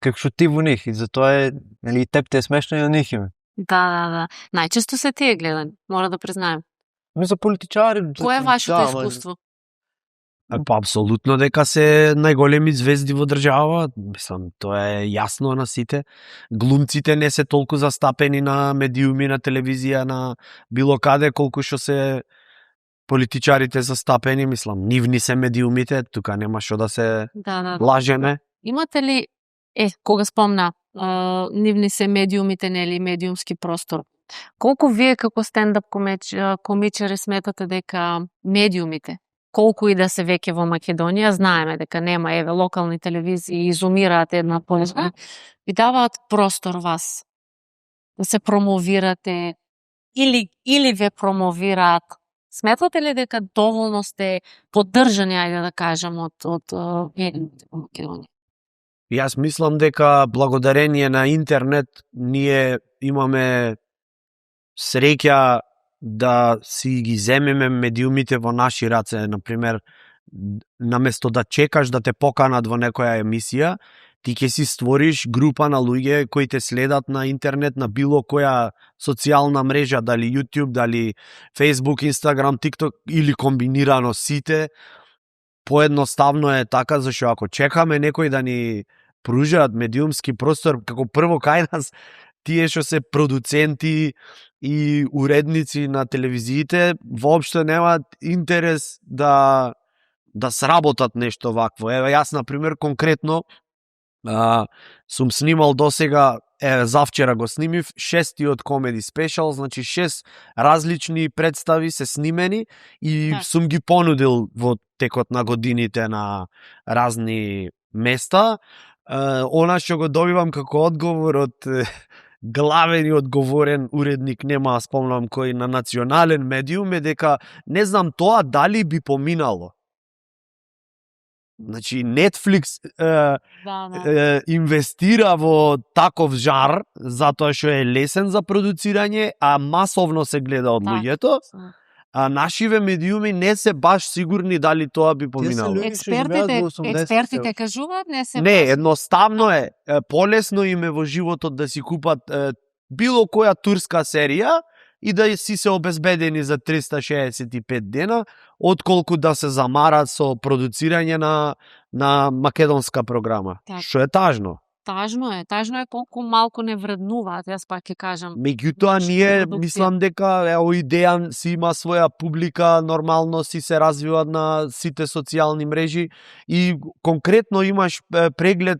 како што ти во нив, и затоа е, нели, теб те е смешно и на нив име. Да. Најчесто се тие гледани, мора да признаем. За политичари... Кој е вашето искуство? Па апсолутно дека се најголеми звезди во држава, мислам, тоа е јасно на сите. Глумците не се толку застапени на медиуми, на телевизија, на било каде, колку што се политичарите застапени, мислам, нивни се медиумите, тука нема што да се лажеме. Имате ли, кога спомна, нивни се медиумите, нели, медиумски простор, колку вие како стендап комичари сметате дека медиумите, колку и да се веќе во Македонија, знаеме дека нема, локални телевизии изумираат една по една, ви даваат простор вас да се промовирате или ве промовираат? Сметате ли дека доволно сте поддржани, ајде да кажем, од медиумите во Македонија? Јас мислам дека благодарение на интернет ние имаме среќа да си ги земеме медиумите во наши раце. Например, наместо да чекаш да те поканат во некоја емисија, ти ќе си створиш група на луѓе кои те следат на интернет, на било која социјална мрежа, дали YouTube, дали Facebook, Instagram, TikTok или комбинирано сите. Поедноставно е така, зашто ако чекаме некој да ни пружаат медиумски простор, како прво кај нас, тие што се продуценти и уредници на телевизиите, воопшто немаат интерес да сработат нешто вакво. Еве, јас, например, конкретно, сум снимал досега, завчера го снимив, 6-тиот комеди спешал, значи 6 различни представи се снимени и сум ги понудил во текот на годините на разни места. Она што го добивам како одговор од главен и одговорен уредник, нема спомнам кој, на национален медиум, е дека не знам тоа дали би поминало. Значи, Netflix инвестира во таков жар, затоа што е лесен за продуцирање, а масовно се гледа од луѓето, а нашиве медиуми не се баш сигурни дали тоа би поминало. Експертите кажуваат, не се Не, едноставно е. Полесно им е во животот да си купат било која турска серија и да си се обезбедени за 365 дена, отколку да се замарат со продуцирање на македонска програма. Так. Што е тажно. Тажно е колку малку не вреднуваат, јас пак ќе кажам. Меѓутоа, ние мислам дека Дејан си има своја публика, нормално си се развива на сите социјални мрежи и конкретно имаш преглед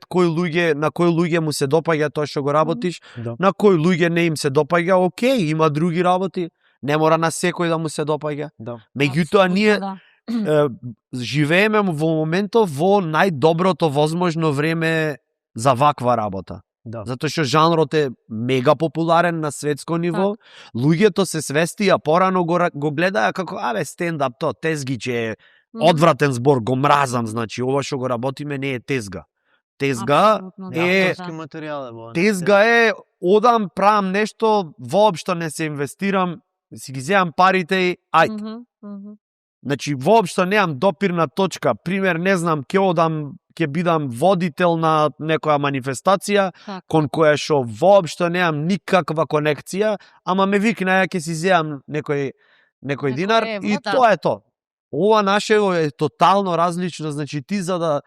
на кои луѓе му се допаѓа тоа што го работиш, на кои луѓе не им се допаѓа, окей, има други работи, не мора на секој да му се допаѓа. Меѓутоа, ние живееме во моментов во најдоброто возможно време за ваква работа. Затоа што жанрот е мега популарен на светско ниво, луѓето се свести, а порано го гледаја како стендап, то тезгиче е одвратен збор, го мразам, значи ова што го работиме не е тезга. Тезга е одам, правам нешто, воопшто не се инвестирам, си ги земам парите и ајде. Значи воопшто немам допирна точка, пример не знам, ќе бидам водител на некоја манифестација, кон која што воопшто немам никаква конекција, ама ме викна, ќе си земам некој динар и тоа е тоа. Ова нашево е тотално различно, значи ти за да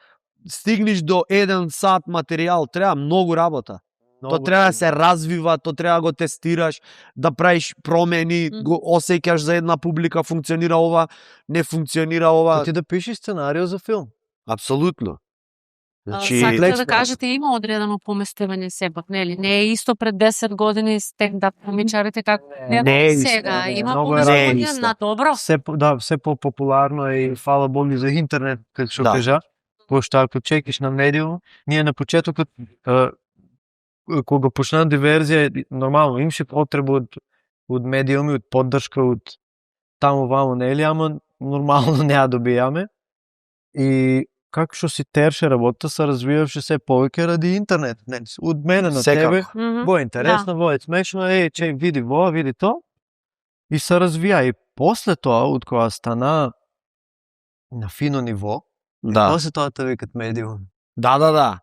стигнеш до 1 сат материјал треба многу работа. То треба да се развива, то треба да го тестираш, да правиш промени, го осеќаш за една публика, функционира ова, не функционира ова. Ти да пишеш сценарио за филм. Апсолутно. Сакате да кажете има одредено поместување сепак, нели? Не е исто пред 10 години стендап комичарите како сега. Има поместување на добро. Се по-популарно и фала Бог за интернет, како што кажа. Пошто ако чекиш на медиум, ние на почетокот кога почна диверзија, нормално имаше потреба од медиуми, од поддршка, од таму ваму, нели, ама нормално не ја добијаме. И како што си терше работа, се развиваше се повеќе ради интернет. Од мене на тебе, во интересно, во е смешно, види во, види то. И се развија. И после тоа, од кога стана на фино ниво, после тоа те викат медиум. Да.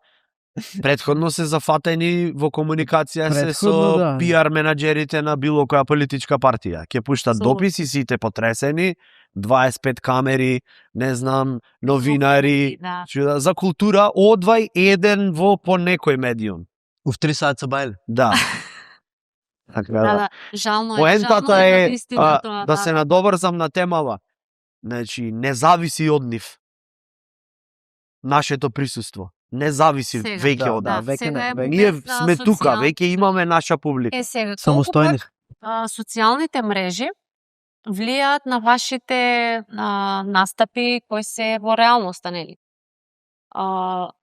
Предходно се зафатени во комуникација со пиар менаџерите на било која политичка партија. Ќе пуштат дописи, сите потресени, 25 камери, не знам, новинари, за култура, одвај еден во по некој медиум. В 3 саца бајле. Да. Жално е. Поентата е да се надоврзам на темава. Значи, не зависи од нив. Нашето присуство. Не зависи веќе од нас. Ние сме тука, веќе имаме наша публика. Самостојни. Социјалните мрежи влијаат на вашите настапи кои се во реалноста, нели?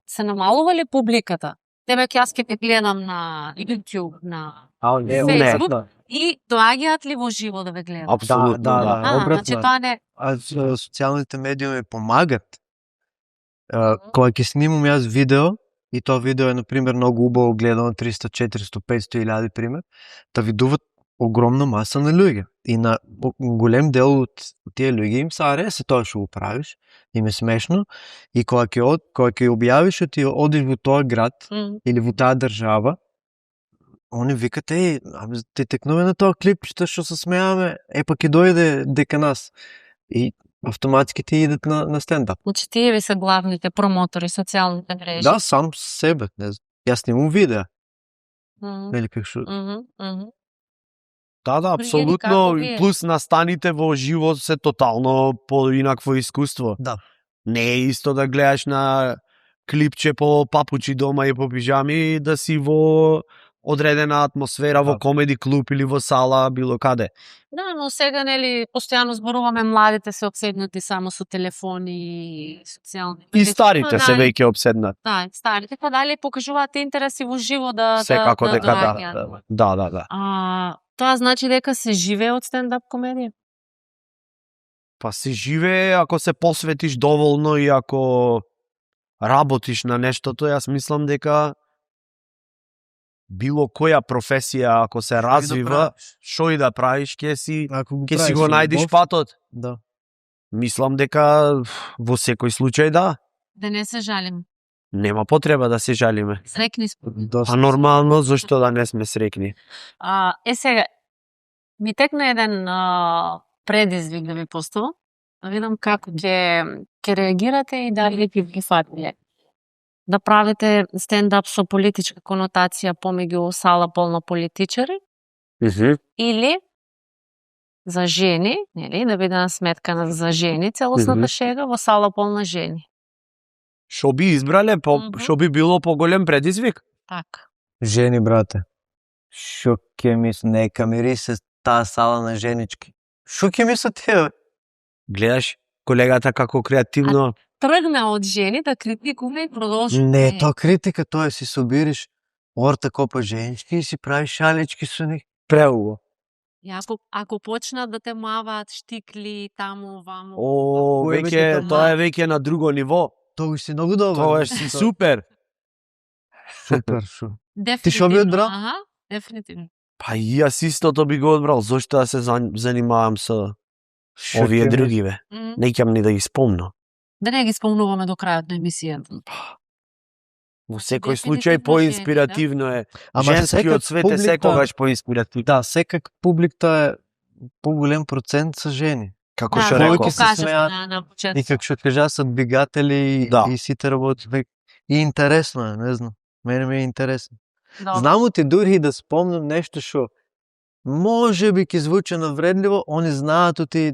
Се намалува ли публиката? Тебе јас ќе те гледам на YouTube, на Facebook и доаѓаат ли во живо да ве гледат? Апсолутно, да. Значи тоа не... Социјалните медиуми помагат. Кога ќе снимам јас видео, и тоа видео е, например, многу убаво гледано, 300, 400, 500 илјади, пример, да видуват огромна маса на луѓе. И на голем дел од тие луѓе им се ареса тоа што го правиш, им е смешно, и кога ќе објавиш што ти одиш во тоа град или во таа држава, они викат, те текнуваме на тоа клип, што се смејаме, па ќе дојде дека нас. И автоматски ти идат на стендап. Значи тие ви се главните промотори социјалните мрежи. Да, сам себе. Јас снимам видео. Нели како што? Да, апсолутно. Плюс настаните во живот се тотално поинакво искуство. Да. Не е исто да гледаш на клипче по папучи дома и по пижами да си во одредена атмосфера во комеди клуб или во сала, било каде. Да, но сега, нели, постојано зборуваме, младите се обседнати само со телефони и социјални. И старите се веќе обседнат. Да, старите, па дали покажуваат интереси во живо да секако дека да. Тоа значи дека се живее од стендап комедија? Па се живее ако се посветиш доволно и ако работиш на нештото, јас мислам дека било која професија ако се развива, што и да правиш, ќе си го најдеш патот. Да. Мислам дека во секој случај да. Да не се жалим. Нема потреба да се жалиме. Срекни сме. А нормално, зошто да не сме срекни? Сега, ми текна еден предизвик да ви поставам, да видам како ќе реагирате и дали ќе фатите. Да правите стендап со политичка конотација помеѓу сала полна политичари, или за жени, нели, да биде на сметка за жени, целосната шега во сала полна жени. Шо би избрале, шо би било поголем предизвик? Така. Жени, брате. Шо ќе мислам, нека мири се таа сала на женички. Шо ќе мислат тие? Гледаш колегата како креативно Тргна од жени да критикува и продолжи. Не, тоа критика, тоа си собириш орта копа женички и си правиш шалички со них. преуго. Ако почнат да те маваат штикли таму, ваму. Тоа е веќе на друго ниво. Тоа си многу добро. Тоа си супер. Супер, шо. Дефинитивно. Ти шо би одбрал? Аха, дефинитивно. Па и јас истото би го одбрал. Зошто да се занимавам со овие други, бе? Неќам ни да ги спомнам. Да не ги спомнуваме до крајот на емисијата. Во секој случај поинспиративно е. Женскиот свет е секогаш поинспиративно. Да, секак публиката е поголем процент са жени. Како што реков. И како што кажа се двигатели и сите работи. И интересно е, не знам. Мене ми е интересно. Знамо ти дури и да спомнам нешто што може би ќе звучи навредливо, они знаат оти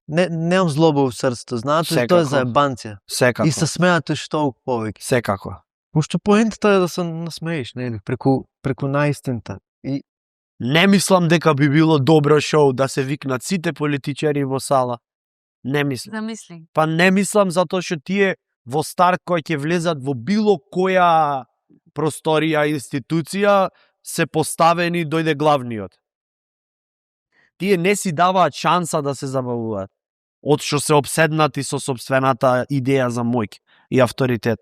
немам злоба во срцето, знаат оти тоа е заебанција. Секако. И се смеат што повеќе. Секако. Пошто поентата е да се насмееш, нели, преку наистината. И не мислам дека би било добро шоу да се викнат сите политичари во сала. Не мислам. Замисли. Па не мислам затоа што тие во старт кои ќе влезат во било која просторија, институција, се поставени, дојде главниот. Тие не си даваат шанса да се забавуваат. Од што се обседнати со сопствената идеја за моќ и авторитет.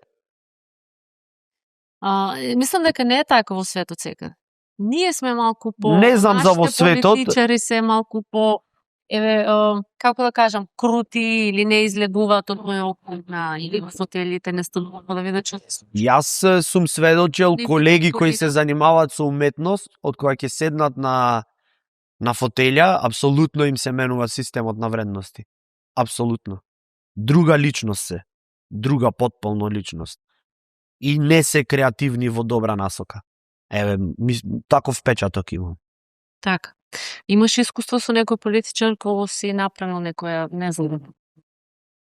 Мислам дека не е така во светот секаде. Ние сме малку по... Не знам за во светот. Политичари се малку по... како да кажам, крути или не излегуваат од мој округ или во фотелите не стануваат да видат што. Јас сум сведочел колеги кои се занимаваат со уметност, од која ќе седнат на фотелја, апсолутно им се менува системот на вредности. Апсолутно. Друга личност се. Друга потполно личност. И не се креативни во добра насока. Таков впечаток имам. Така. Имаш искуство со некој политичар кој си направил некоја, не знам,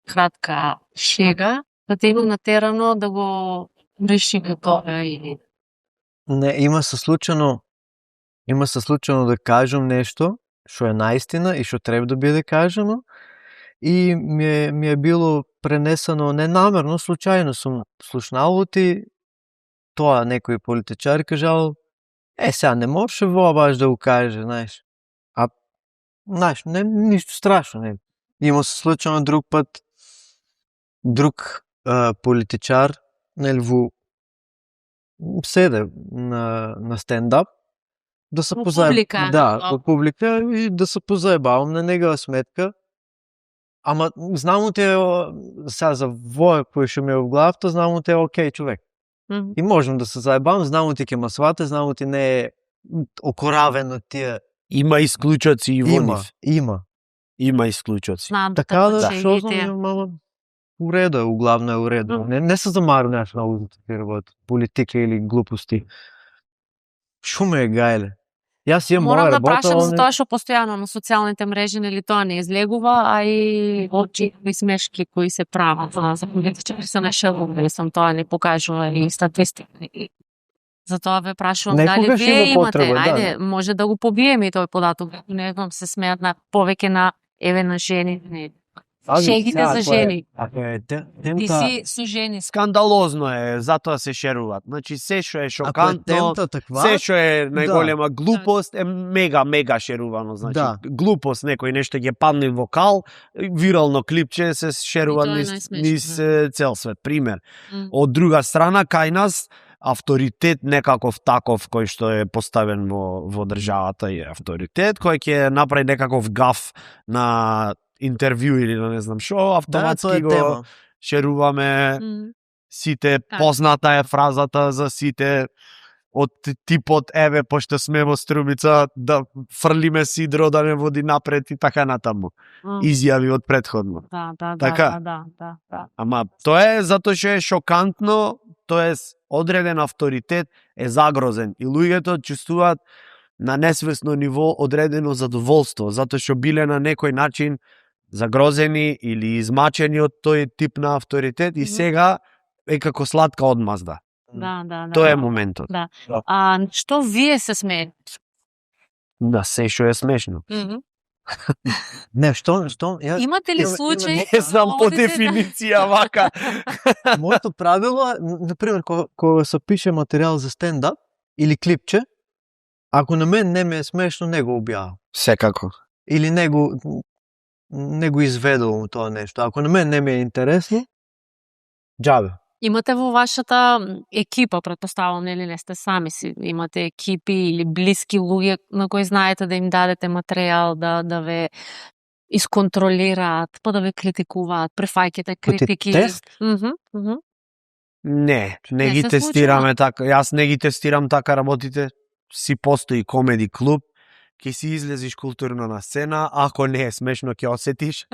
кратка шега, да те има натерано да го реши тоа или... Не, има се случано да кажам нешто што е наистина и што треба да биде кажано и ми е било пренесено ненамерно, случајно сум слушнал оти тоа некој политичар кажал сега не може во баш да го каже, знаеш. Знаеш, не ништо страшно, не. Има се случано друг пат друг политичар, нели во седе на стендап да се публика, во публика и да се позаебавам на негова сметка. Ама знам те сега за воја кој што ми е во главата, знам те окей човек. И можам да се заебам, знам ти ќе ма свате, знам ти не е окоравено тие. Има исклучоци и во нив. Има исклучоци. Така да, што знам, мама, уреда, углавно е уреда. Не се замару нешто на такви работи, политика или глупости. Шо ме е гајле? Јас имам моја работа. Морам да прашам за тоа што постојано на социјалните мрежи, нели тоа не излегува, а и очи и смешки кои се прават за политичари се нашелували, сам тоа не покажува и статистика. Затоа ве прашувам дали вие имате, ајде, може да го побиеме и тој податок, не знам, се смеат на повеќе на на жени, не. Шегите за жени. Ти си со жени. Скандалозно е, затоа се шеруваат. Значи, се што е шокантно, се што е најголема глупост е мега шерувано. Значи, глупост, некој нешто ќе падне вокал, вирално клипче се шерува низ цел свет. Пример. Од друга страна, кај нас, авторитет некаков таков кој што е поставен во државата е авторитет, кој ќе направи некаков гаф на интервју или не знам што, автоматски го шеруваме. сите, позната е фразата за сите, од типот, еве, пошто сме во Струмица, да фрлиме сидро, да не води напред и така натаму. Изјави од претходно. Така? Да. Ама тоа е затоа што е шокантно, тоа е одреден авторитет е загрозен и луѓето чувствуваат на несвесно ниво одредено задоволство, затоа што биле на некој начин загрозени или измачени од тој тип на авторитет и сега е како сладка одмазда. Да. Тоа е моментот. Да. Што вие се смеете? Да, се што е смешно. Не, што ја Имате ли случај? Не знам по дефиниција вака. Моето правило е, например, кога се пише материјал за стендап или клипче, ако на мен не ме е смешно, не го објавам. Секако. Или не го изведувам тоа нешто. Ако на мен не ми е интересно, џабе. Имате во вашата екипа, претпоставувам, нели не сте сами си, имате екипи или блиски луѓе на кои знаете да им дадете материјал, да ве исконтролираат, па да ве критикуваат, прифаќате критики. Тест? Не Не ги се тестираме така. Јас не ги тестирам така работите. Си постои комеди клуб, ќе си излезиш културно на сцена, ако не е смешно ќе осетиш.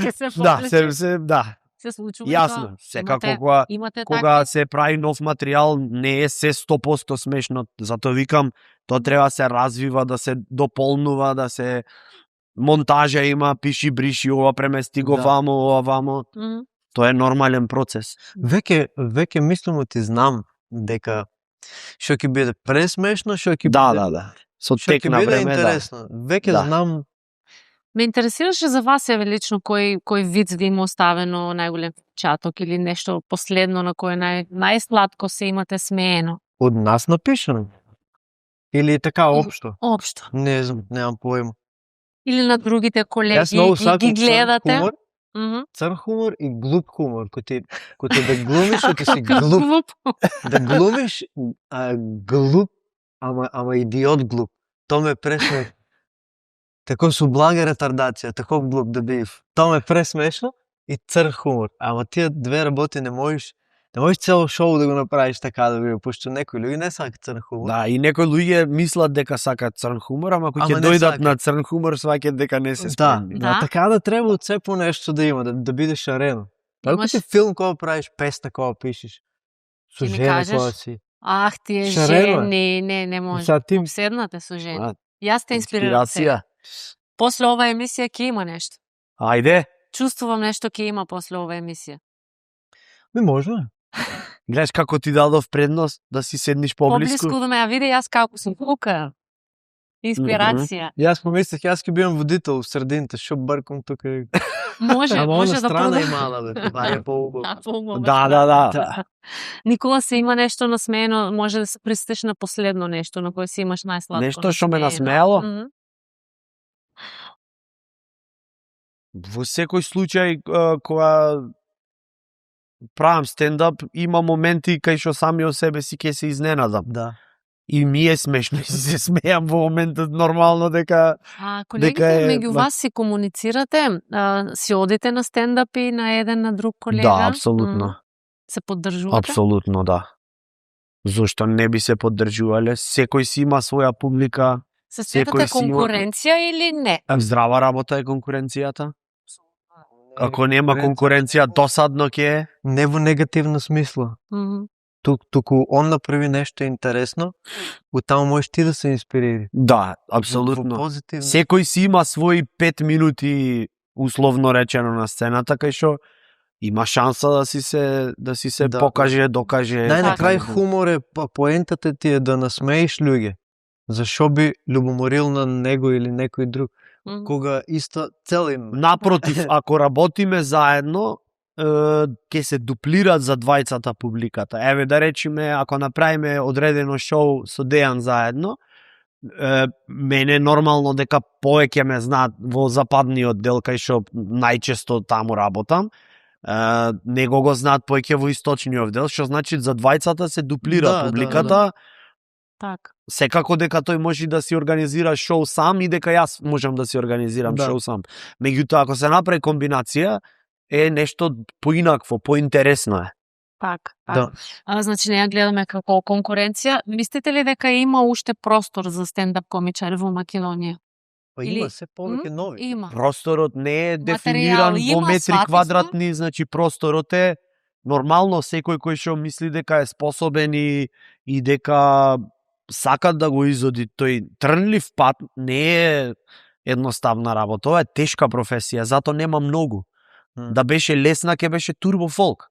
Ќе се Да. се случува. Јасно, секако кога се прави нов материјал не е се 100% смешно, затоа викам, тоа треба да се развива, да се дополнува, да се монтажа има, пиши бриши, ова премести го вамо, ова вамо. Тоа е нормален процес. Веќе мислам ти знам дека што ќе биде пресмешно, што ќе биде Да. Со тек на време, интересно. Веќе знам. Ме интересираше за вас еве лично кој виц ви има оставено најголем впечаток или нешто последно на кое најсладко се имате смеено. Од нас напишано? Или така општо? Општо. Не знам, немам појма. Или на другите колеги ги гледате. Црн хумор и глуп хумор. Кој да глумиш, ќе си глуп. Да глумиш глуп, ама идиот глуп. Тоа ме пресмешно. Тако со блага ретардација, тако глуп да бив. Тоа ме пресмешно и црн хумор. Ама тие две работи не можеш цело шоу да го направиш така да биде, пошто некои луѓе не сакаат црн хумор. Да, и некои луѓе мислат дека сакаат црн хумор, ама кои ќе дојдат на црн хумор сваќаат дека не се спремни. Да, така да треба од се по нешто да има, да биде шарено. Како ти филм кога правиш, песна кога пишеш, со жена кога си. Ах, тие жени, не може. Седнате со жени. Јас те инспирирам се. После ова емисија ќе има нешто. Ајде. Чувствувам нешто ќе има после ова емисија. Може. Гледаш како ти дадов предност да си седниш поблиску. Поблиску до мене, види јас како сум тука. Инспирација. Јас помислев, јас ќе бидам водител во средината, што бркам тука. Може да страна и мала, бе, баја по-убаво. Да. Никола се има нешто насмеено, може да се пристиш на последно нешто на кое си имаш најсладко. Нешто што ме насмеало? Во секој случај кога правам стендап, има моменти кај што сами од себе си ќе се изненадам. Да. И ми е смешно и се смеам во моментот нормално дека колегите меѓу вас си комуницирате, си одите на стендапи на еден на друг колега? Да, апсолутно. Се поддржувате? Апсолутно, да. Зошто не би се поддржувале? Секој си има своја публика. Се сметате конкуренција или не? Здрава работа е конкуренцијата. Ако нема конкуренција, досадно ќе е. Не во негативно смисла. Туку он направи нешто интересно, оттаму можеш ти да се инспирири. Да, апсолутно. Секој си има своји 5 минути условно речено на сцената кај што има шанса да си се покаже, докаже. Најнакрај хумор е поентата ти е да насмеиш луѓе. Зашо би љубоморил на него или некој друг? Кога исто цел им. Напротив, ако работиме заедно, ќе се дуплираат за двајцата публиката. Еве да речеме, ако направиме одредено шоу со Дејан заедно, мене нормално дека повеќе ме знаат во западниот дел кај што најчесто таму работам. Него го знаат повеќе во источниот дел, што значи за двајцата се дуплира публиката. Так. Секако дека тој може да си организира шоу сам и дека јас можам да си организирам шоу сам. Меѓутоа, ако се направи комбинација, е нешто поинакво, поинтересно е. Пак. Да. Значи, не ја гледаме како конкуренција. Мислите ли дека има уште простор за стендап комичари во Македонија? Па Или- има се повеќе нови. Има. Просторот не е Материјал дефиниран во има, метри сватив квадратни, значи просторот е нормално секој кој што мисли дека е способен и дека сака да го изоди тој трнлив пат, не е едноставна работа. Ова е тешка професија, затоа нема многу. Да беше лесна, ќе беше турбо фолк.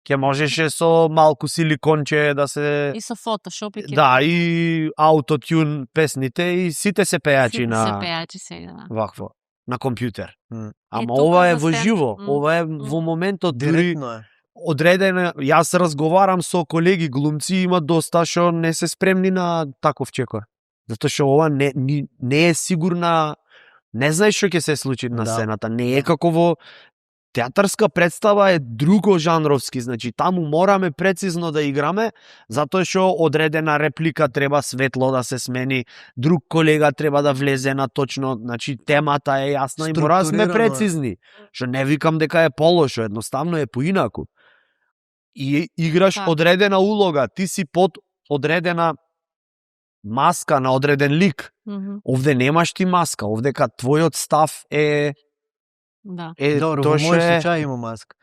Ќе можеше со малку силиконче да се... И со фотошоп и Да, и аутотюн песните и сите се пејачи се на пејачи сега. Да. вакво, на компјутер. Ама тука ова е за во стенд- живо, М. ова е во моментот дури Директно е. одредено. Јас разговарам со колеги глумци, има доста што не се спремни на таков чекор. Затоа што ова не е сигурна, не знаеш што ќе се случи на Да. сцената, не е како во театарска представа е друго жанровски, значи таму мораме прецизно да играме, затоа што одредена реплика треба светло да се смени, друг колега треба да влезе на точно, значи темата е јасна и мора да сме Структурирано е. прецизни. Што не викам дека е полошо, едноставно е поинаку. И играш Така. одредена улога, ти си под одредена маска на одреден лик. Мгм. Овде немаш ти маска, овдека твојот став е Да. Добро, тоа во што мој е случај има маска.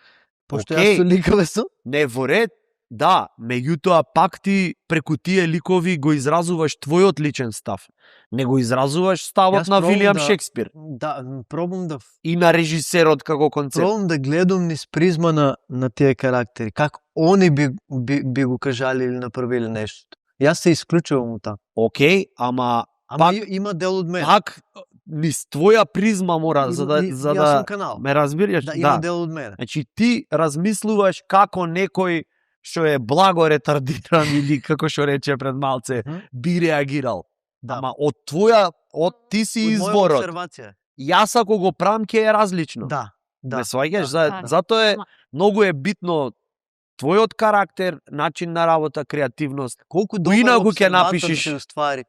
Пошто Океј. јас со ликове сум. не во ред, да, меѓутоа пак ти преку тие ликови го изразуваш твојот личен став. Не го изразуваш ставот Јас на пробам Вилијам да- Шекспир Да, пробам да и на режисерот како концепт. пробам да гледам низ призма на тие карактери, како они би го кажали или направиле нешто. Јас се исклучувам од таа. Океј, ама Ама Пак- има дел од мене. пак низ твоја призма мора за да Јас сум канал. ме разбираш, Да, има дел од мене. Значи ти размислуваш како некој што е благо ретардиран или како што рече пред малце Мгм. би реагирал. Да. Ама од ти си Од моја изворот. обсервација. Јас ако го правам ќе е различно. Да, да. Ме сваѓаш, да. затоа е Ама- многу е битно твојот карактер, начин на работа, креативност. Колку Поинаку ќе обсерватор напишеш. си уствари.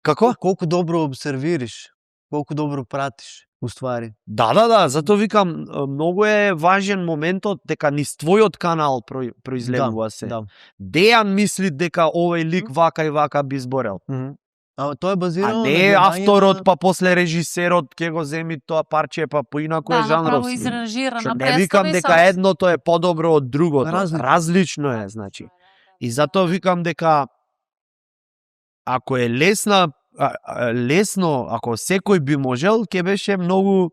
Како? Колку добро обсервириш, колку добро пратиш, уствари. Да, затоа викам, многу е важен моментот дека низ твојот канал произлегува се. Да. Дејан мисли дека овој лик вака и вака би зборел. Мгм. А тоа е А базирано не на е гледање авторот, на- па после режисерот ќе го земи тоа парче, па поинаку е Да, направо жанровски. изражирана Што не представа викам и дека сам- едното е подобро од другото. Различно. Различно е, значи. И затоа викам дека ако е лесно, ако секој би можел, ќе беше многу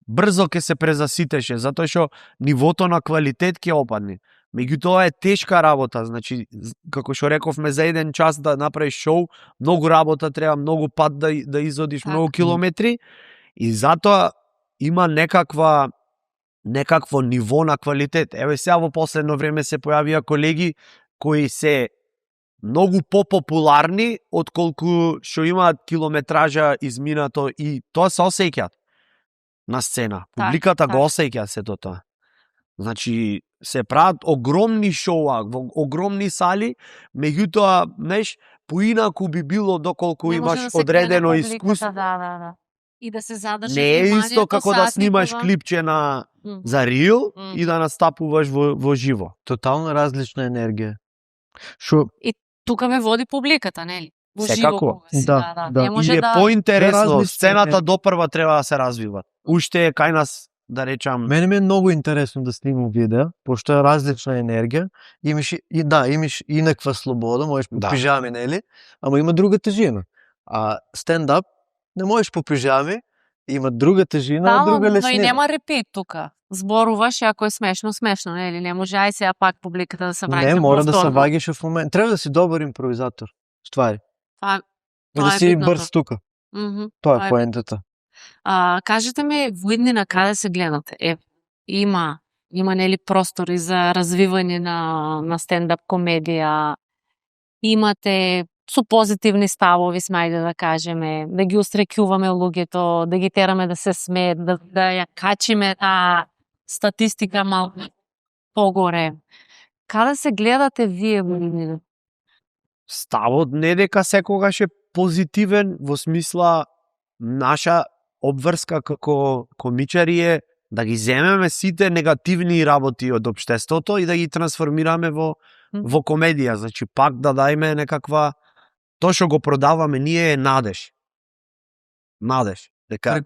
брзо ќе се презаситеше, затоа што нивото на квалитет ќе опадне. Меѓутоа е тешка работа, значи како што рековме за еден час да направиш шоу, многу работа треба, многу пат да изодиш, Така. многу километри и затоа има некакво ниво на квалитет. Еве сега во последно време се појавија колеги кои се многу попопуларни отколку што имаат километража изминато и тоа се осеќаат на сцена. Публиката го осеќа сето тоа. Значи се прават огромни шоуа во огромни сали, меѓутоа, знаеш, поинаку би било доколку Не може имаш да се одредено гледа публиката, искуство. Да. И да се задржи Не е вниманието исто како да сати снимаш кога- клипче на Мгм. за рил Мгм. и да настапуваш во живо. Тотално различна енергија. Шо Тука ме води публиката, нели? Во Секако. живо кога си, Да. Не И може е да поинтересно, различно сцената е. допрва треба да се развива. Уште е кај нас, да речам, Мене ми е многу интересно да снимам видео, пошто е различна енергија. Имаш инаква слобода, можеш по Да. пижами, нели? Ама има друга тежина. А стендап не можеш по пижами, има друга тежина, друга но леснина. и нема репит тука. Зборуваш и ако е смешно, смешно, нели? Не може ај сега пак публиката да се враќа. Не, мора да се повторно. ваѓаш во момент. Треба да си добар импровизатор. Ствари. Па, И тоа да е си битното. брз тука. Мгм. Тоа Тоа е е поентата. Кажете ми, во иднина каде се гледате? Има нели простори за развивање на стендап комедија. Имате со позитивни ставови, смајде да кажеме, да ги устрекјуваме луѓето, да ги тераме да се смеат, да ја качиме таа статистика малку погоре. Каде се гледате вие во иднина? ставот не дека секогаш е позитивен, во смисла наша обврска како комичари е да ги земеме сите негативни работи од општеството и да ги трансформираме во комедија, значи пак да дајме некаква тоа што го продаваме ние е надеж. Надеж, дека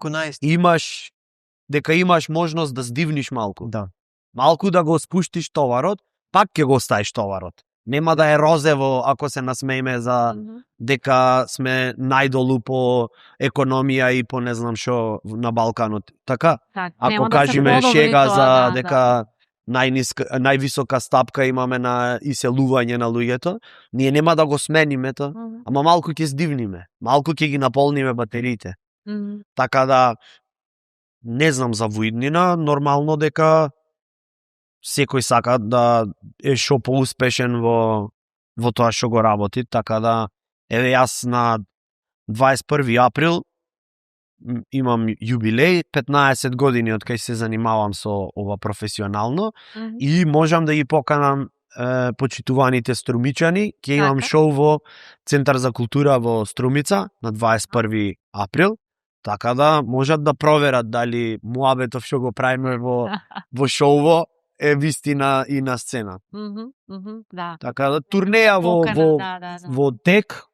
имаш можност да здивниш малку. Да. Малку да го спуштиш товарот, пак ќе го оставиш товарот. Нема да е розево ако се насмееме за дека сме најдолу по економија и по не знам што на Балканот. Така? Ако кажеме шега за дека највисока стапка имаме на иселување на луѓето, ние нема да го смениме тоа, ама малку ќе здивниме, малку ќе ги наполниме батериите. Така да не знам за воиднина, нормално дека секој сака да е што поуспешен во тоа што го работи, така да еве јас на 21 април имам јубилеј, 15 години од кај се занимавам со ова професионално и можам да ги поканам почитуваните струмичани, ќе имам шоу во Центар за култура во Струмица на 21 април, така да можат да проверат дали муабетов што го правиме во шоуво е вистина и на сцена. Да. Така да турнеја во тек,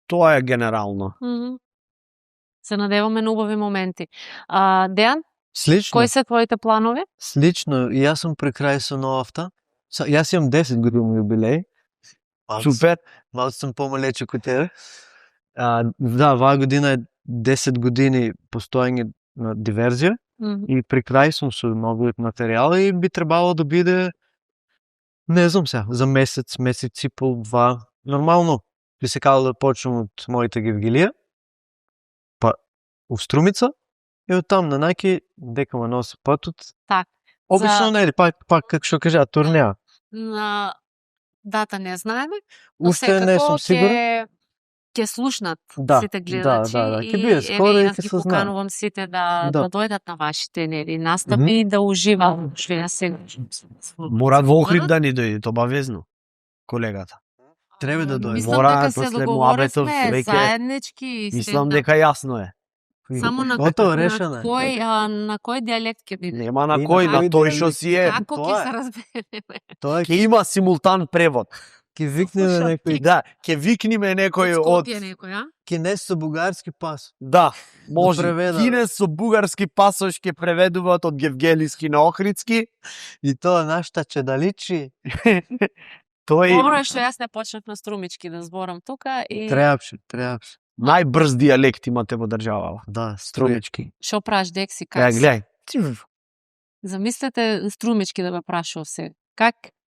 тоа е генерално. Се надеваме на убави моменти. Дејан, слично. Кои се твоите планови? Слично, и јас сум при крај со новата. Јас имам 10 години јубилеј. Супер. Малку сум помалече од тебе. Да, оваа година е 10 години постоење на диверзија. И при крај сум со многу материјал и би требало да биде, не знам сега, за месец и пол, два. Нормално би се кало да почнем од моите Гевгилија, па у Струмица и од там на најки дека ме носи патот. Так. Обично не е, пак како што кажа, турнеја. На дата не знаеме, уште не сум сигурен. Ќе слушнат сите гледачи и јас ги поканувам сите да дојдат на вашите настапи и да уживат што ја се. Мора во Охрид да ни дојде, обавезно, колегата. Треба да дојде. Мора после муабетов заеднички. Мислам дека јасно е. Само на кој дијалект ќе биде? Нема на кој, на тој што си е. Како ќе се разбереме? Ќе има симултан превод. Ќе викнеме некој. Да, ќе викниме некој од Кинес со бугарски пас. Да, може. Кинес со бугарски пасош ќе преведуваат од гевгелиски на охридски и тоа нашта чедаличи. Добро е што јас не почнав на струмички да зборам тука и Требаше. Најбрз дијалект имате во државава. Да, струмички. Шо праш Декси как? Гледај. Замислете струмички да ме прашував се.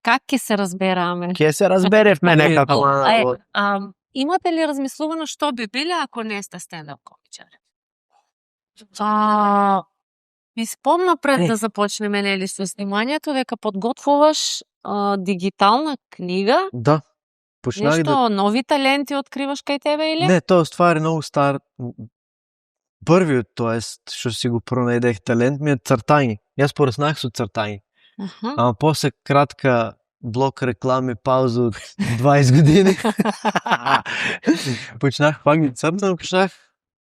Как ќе се разбераме? Ќе се разберевме некако. Имате ли размислувано што би биле ако не сте стендап комичар? Ми спомна пред да започнеме нели со снимањето дека подготвуваш дигитална книга. Да. Нешто нови таленти откриваш кај тебе или? Не, тоа ствари многу стар. Првиот, тоест, што си го пронајдех талент ми е цртање. Јас пораснах со цртање. Ама после кратка блок реклами, пауза од 20 години. Почнах пак ги цртам, почнах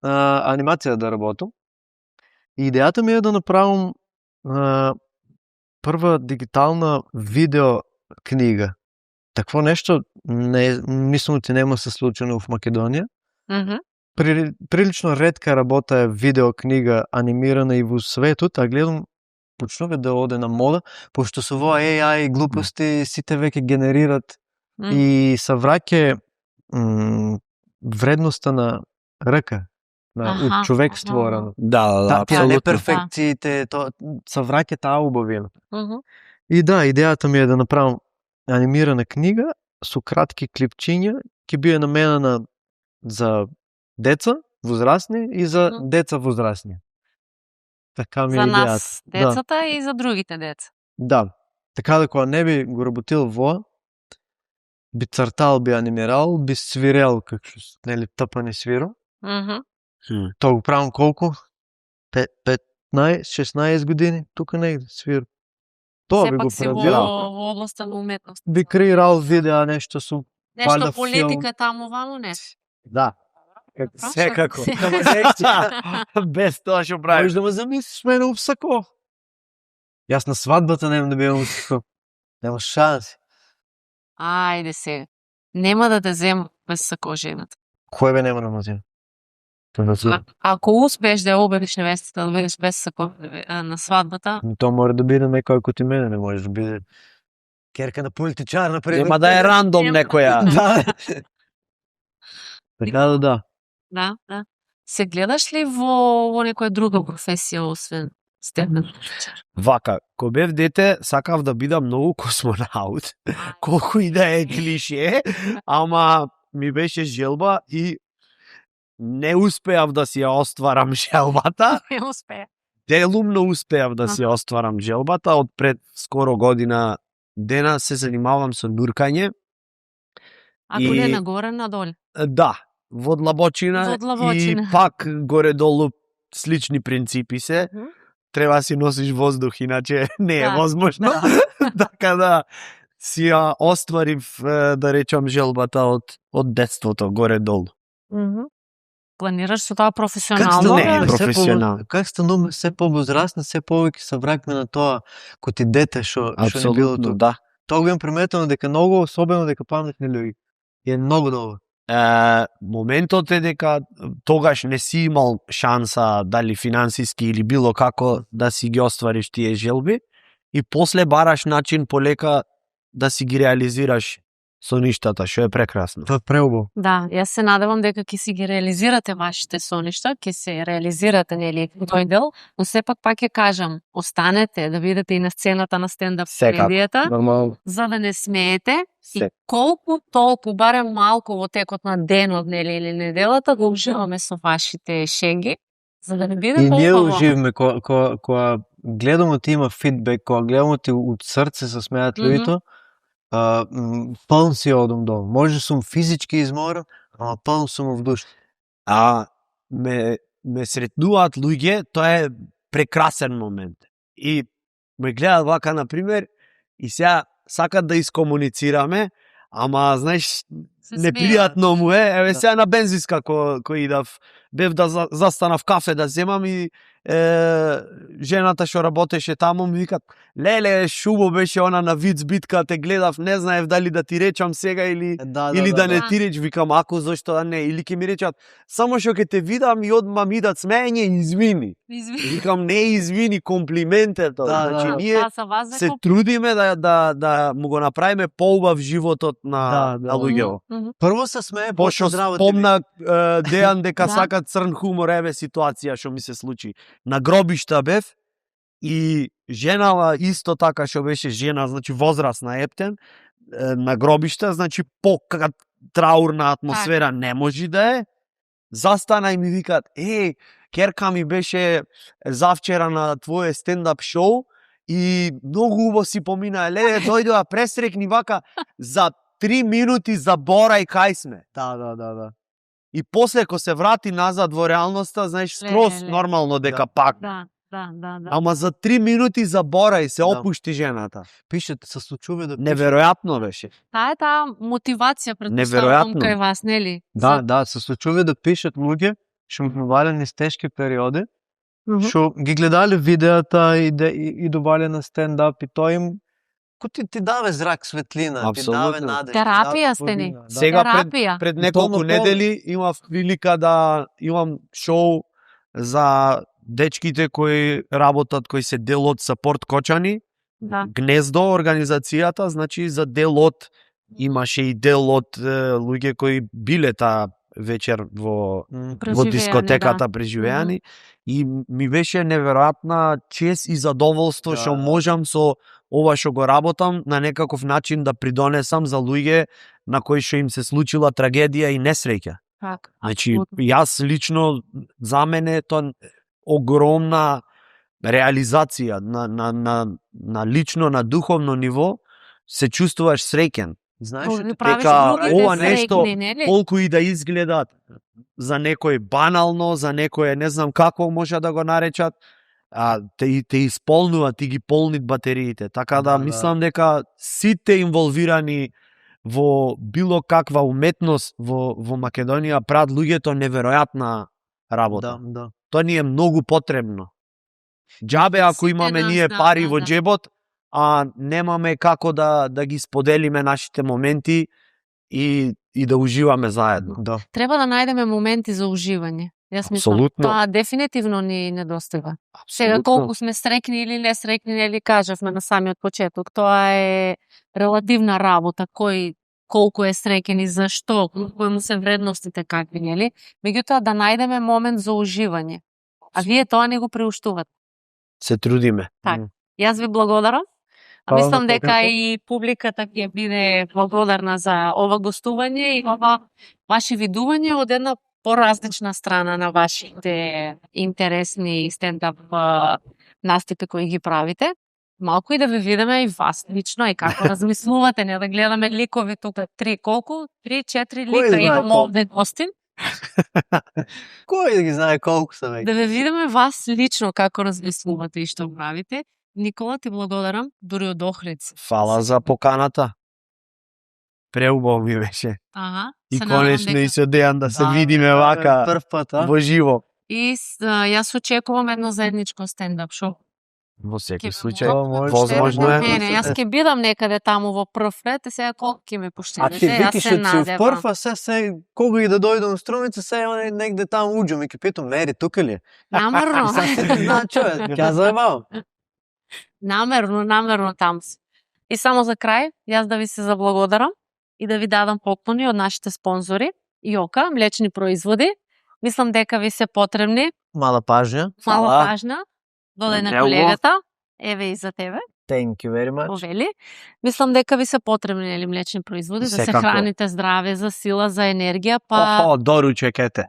анимација да работам. И идејата ми е да направам прва дигитална видео книга. Такво нешто мислам че нема се случено в Македонија. Прилично ретка работа е видео книга анимирана и во светот, а гледам почнува да оде на мода, пошто со во AI глупости сите веќе генерират и се враќа вредноста на рка, на човек створено. Да, тие неперфекциите, се враќа таа убавина. И да, идејата ми е да направам анимирана книга со кратки клипчиња, ќе биде наменена за деца возрастни и за деца возрастни. Така ми е идејата. За нас, децата и за другите деца. Да. Така да кога не би го работил во, би цртал, би анимирал, би свирел, како нели тъпани свиро. Тоа го правам колку? 15-16 години, тука негде свиро. Тоа би го правил. Сепак си во областа на уметност. Би креирал видеа, нешто со нешто политика таму ваму не. Да. Секако. Без тоа што правиш. Можеш да ме замислиш мене упсако. Јас на свадбата немам да бидам успешен. Нема шанси. Ајде сега. Нема да те зем без сако жената. Кој бе нема да ме зема? Ако успееш да ја обереш невестата да бидеш без сако на свадбата, Тоа може да биде некој кој ти мене, не може да биде керка на политичар, например. Нема да е рандом некоја. Да. Така да. да. Се гледаш ли во некоја друга професија освен степен политичар? Вака, кога бев дете, сакав да бидам многу космонаут. Колку и да е клише, ама ми беше желба и не успеав да си ја остварам желбата. Не успеа. Делумно успеав да си ја остварам желбата. Од пред скоро година дена се занимавам со нуркање. А куле нагоре, надоле? Да, во длабочина и пак горе-долу слични принципи се. Треба да си носиш воздух, иначе не е возможно. Така да си ја остварив, да речам, желбата од детството, горе-долу. Планираш со тоа професионално? Не, професионално. Как стануваме се повозрасни, се повеќе се враќаме на тоа кој ти дете што не било тоа. Да. Тоа го имам приметено дека многу, особено дека паметни луѓе. Е многу добро. Моментот е дека тогаш не си имал шанса, дали финансиски или било како, да си ги оствариш тие желби и после бараш начин полека да си ги реализираш соништата, што е прекрасно. Тоа е преубаво. Да, јас се надевам дека ќе си ги реализирате вашите соништа, ќе се реализирате, нели, тој дел, но сепак пак ќе кажам, останете да бидете и на сцената на стендап комедијата, за да не смеете и колку толку, барем малку во текот на денот, нели, или неделата, го уживаме со вашите шеги, за да не биде побаво. И ние побаво. уживаме кога гледamo ти има фидбек, кога гледamo ти од срце се смеат луѓето, пълн си одам долу. Може да сум физички изморен, ама пълн сум в душ. Ме сретнуваат луѓе, тоа е прекрасен момент. И ме гледат вака, например, и сега сакат да искомуницираме, ама, знаеш, непријатно му е. Еве сега на бензинска кој идав, бев да застанав кафе да земам и жената што работеше таму ми викат: "Леле, шубо беше она на Виц битка, те гледав, не знаев дали да ти речам сега или да не ти реч." Викам: "Ако зошто да не?" Или ќе ми речат: "Само што ќе те видам и одма ми дат смеење, извини." Викам: "Не извини, комплимент е тоа." Значи ние се трудиме да му го направиме поубав животот на луѓето. Прво се смее, после здраво. Спомна Дејан дека сака црн хумор, еве ситуација што ми се случи. На гробишта бев и женава исто така што беше жена, значи возрастна ептен, на гробишта, значи траурна атмосфера не може да е. Застана и ми викат: "Керка ми беше завчера на твое стендап шоу и многу убаво си помина. Леле, дојде да пресрекни вака за 3 минути заборај кај сме." Да. И после ко се врати назад во реалноста, знаеш, скроз нормално дека пак. Да. Ама за 3 минути заборај, се опушти жената. Пишете, се случува да пишете. Неверојатно беше. Таа е таа мотивација претпоставувам кај вас, нели? Да, се случува да пишат луѓе што му валени с тешки периоди, што ги гледале видеата и довале на стендап и тој им ти даве зрак, светлина, ти даве надеж. Терапија сте ни. Сега пред неколку недели имав прилика да имам шоу за дечките кои работат, кои се дел од Сапорт Кочани. Гнездо организацијата, значи за дел од, имаше и дел од луѓе кои биле таа вечер во дискотеката преживеани и ми беше неверојатна чест и задоволство што можам со ова што го работам на некаков начин да придонесам за луѓе на кои што им се случила трагедија и несреќа. Значи, јас лично, за мене тоа огромна реализација на лично, на духовно ниво, се чувствуваш среќен. Знаеш дека ова нешто, колку и да изгледа за некој банално, за некој не знам како може да го наречат, те исполнува, ти ги полнит батериите. Така да мислам дека сите инволвирани во било каква уметност во Македонија прават луѓето неверојатна работа. Тоа ни е многу потребно. Џабе ако Сите имаме нас, ние да, пари да, во да. џебот, а немаме како да ги споделиме нашите моменти и да уживаме заедно. Да. Треба да најдеме моменти за уживање. Јас мислам, Апсолутно. тоа дефинитивно ни недостига. Сега колку сме срекни или не срекни, нели кажавме на самиот почеток, тоа е релативна работа, кој колку е среќен и зашто, кои му се вредностите какви, нели? Меѓутоа да најдеме момент за уживање. А вие тоа не го приуштувате. Се трудиме. Така. Јас ви благодарам. А Фала мислам на дека поканата. и публиката ќе биде благодарна за ова гостување и ова ваше видување од една поразлична страна на вашите интересни стендап настапи кои ги правите. Малку и да ве видиме и вас лично и како размислувате, не да гледаме ликови тука 3-4 лика знае имам колку? овде гостин. Кој да ги знае колку се веќе? Да ве видиме вас лично како размислувате и што правите. Никола, ти благодарам, дури од Охрид. Фала за поканата. Преубаво ми беше. Ага. И се надевам конечно дека- и се Дејан да се Да, видиме да, вака прв пат, а? во живо. И јас очекувам едно заедничко стендап шоу. Во секој Ќе случај, Тоа може. возможно е. Не, јас ќе бидам некаде таму во прв ред, и сега колку ќе ме А пуштите, ти јас викиш се од си в надевам. прв, а се кога и да дојдам в Струмица, се негде таму уѓам и ќе питам, Мери, тука ли е? Намерно, Сега се не знам човек, ќе заебавам. намерно таму си. И само за крај, јас да ви се заблагодарам и да ви дадам поклони од нашите спонзори, Јока, млечни производи. Мислам дека ви се потребни. Мала пажња. Мала Фала. пажна. Додај на Ево. колегата. Еве и за тебе. Thank you very much. Овели. Мислам дека ви се потребни нели млечни производи да се Секако. храните здраве, за сила, за енергија, па Охо, доручек ете.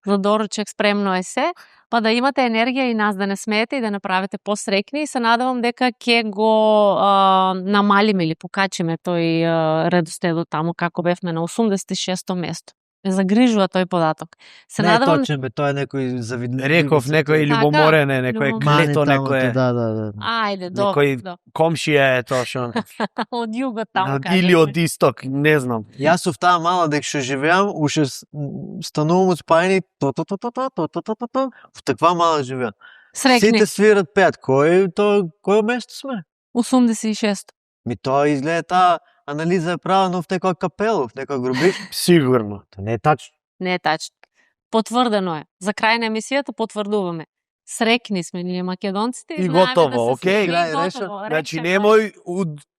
за доручек спремно е се, па да имате енергија и нас да не смеете и да направите посрекни и се надевам дека ќе го намалиме или покачиме тој редоследот таму како бевме на 86-то место. Ме загрижува тој податок. Се Не е надевам точен бе, тоа е некој завидник. Реков некој Така, љубоморен е, некој љубоморен. клето, некој Да. ајде, некој добро. комшија е тоа што Од југот таму или од исток, не знам. Јас сов таа мала дека што живеам, уште станувам од спајни, в таква мала живеам. Срекни. Сите свират пеат. Кој место сме? 86. Ми тоа изгледа таа анализа е правена в некоја капела, в некоја гробиш. Сигурно. Тоа не е тачно. Не е тачно. Потврдено е. За крај на емисијата потврдуваме. Срекни сме ние македонците И знаеме готово, да се окей. сме- Крај и готово, решен. Значи рече немој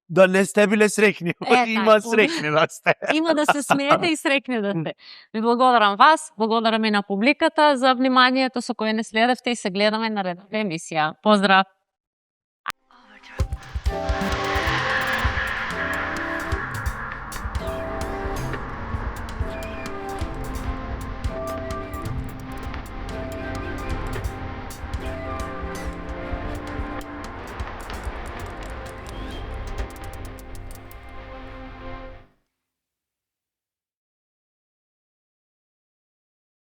да не сте биле срекни, тај, има срекни да сте. Има да се смеете и срекни да сте. Ви благодарам вас, благодарам и на публиката за вниманието со кое не следевте и се гледаме наредната емисија. Поздрав!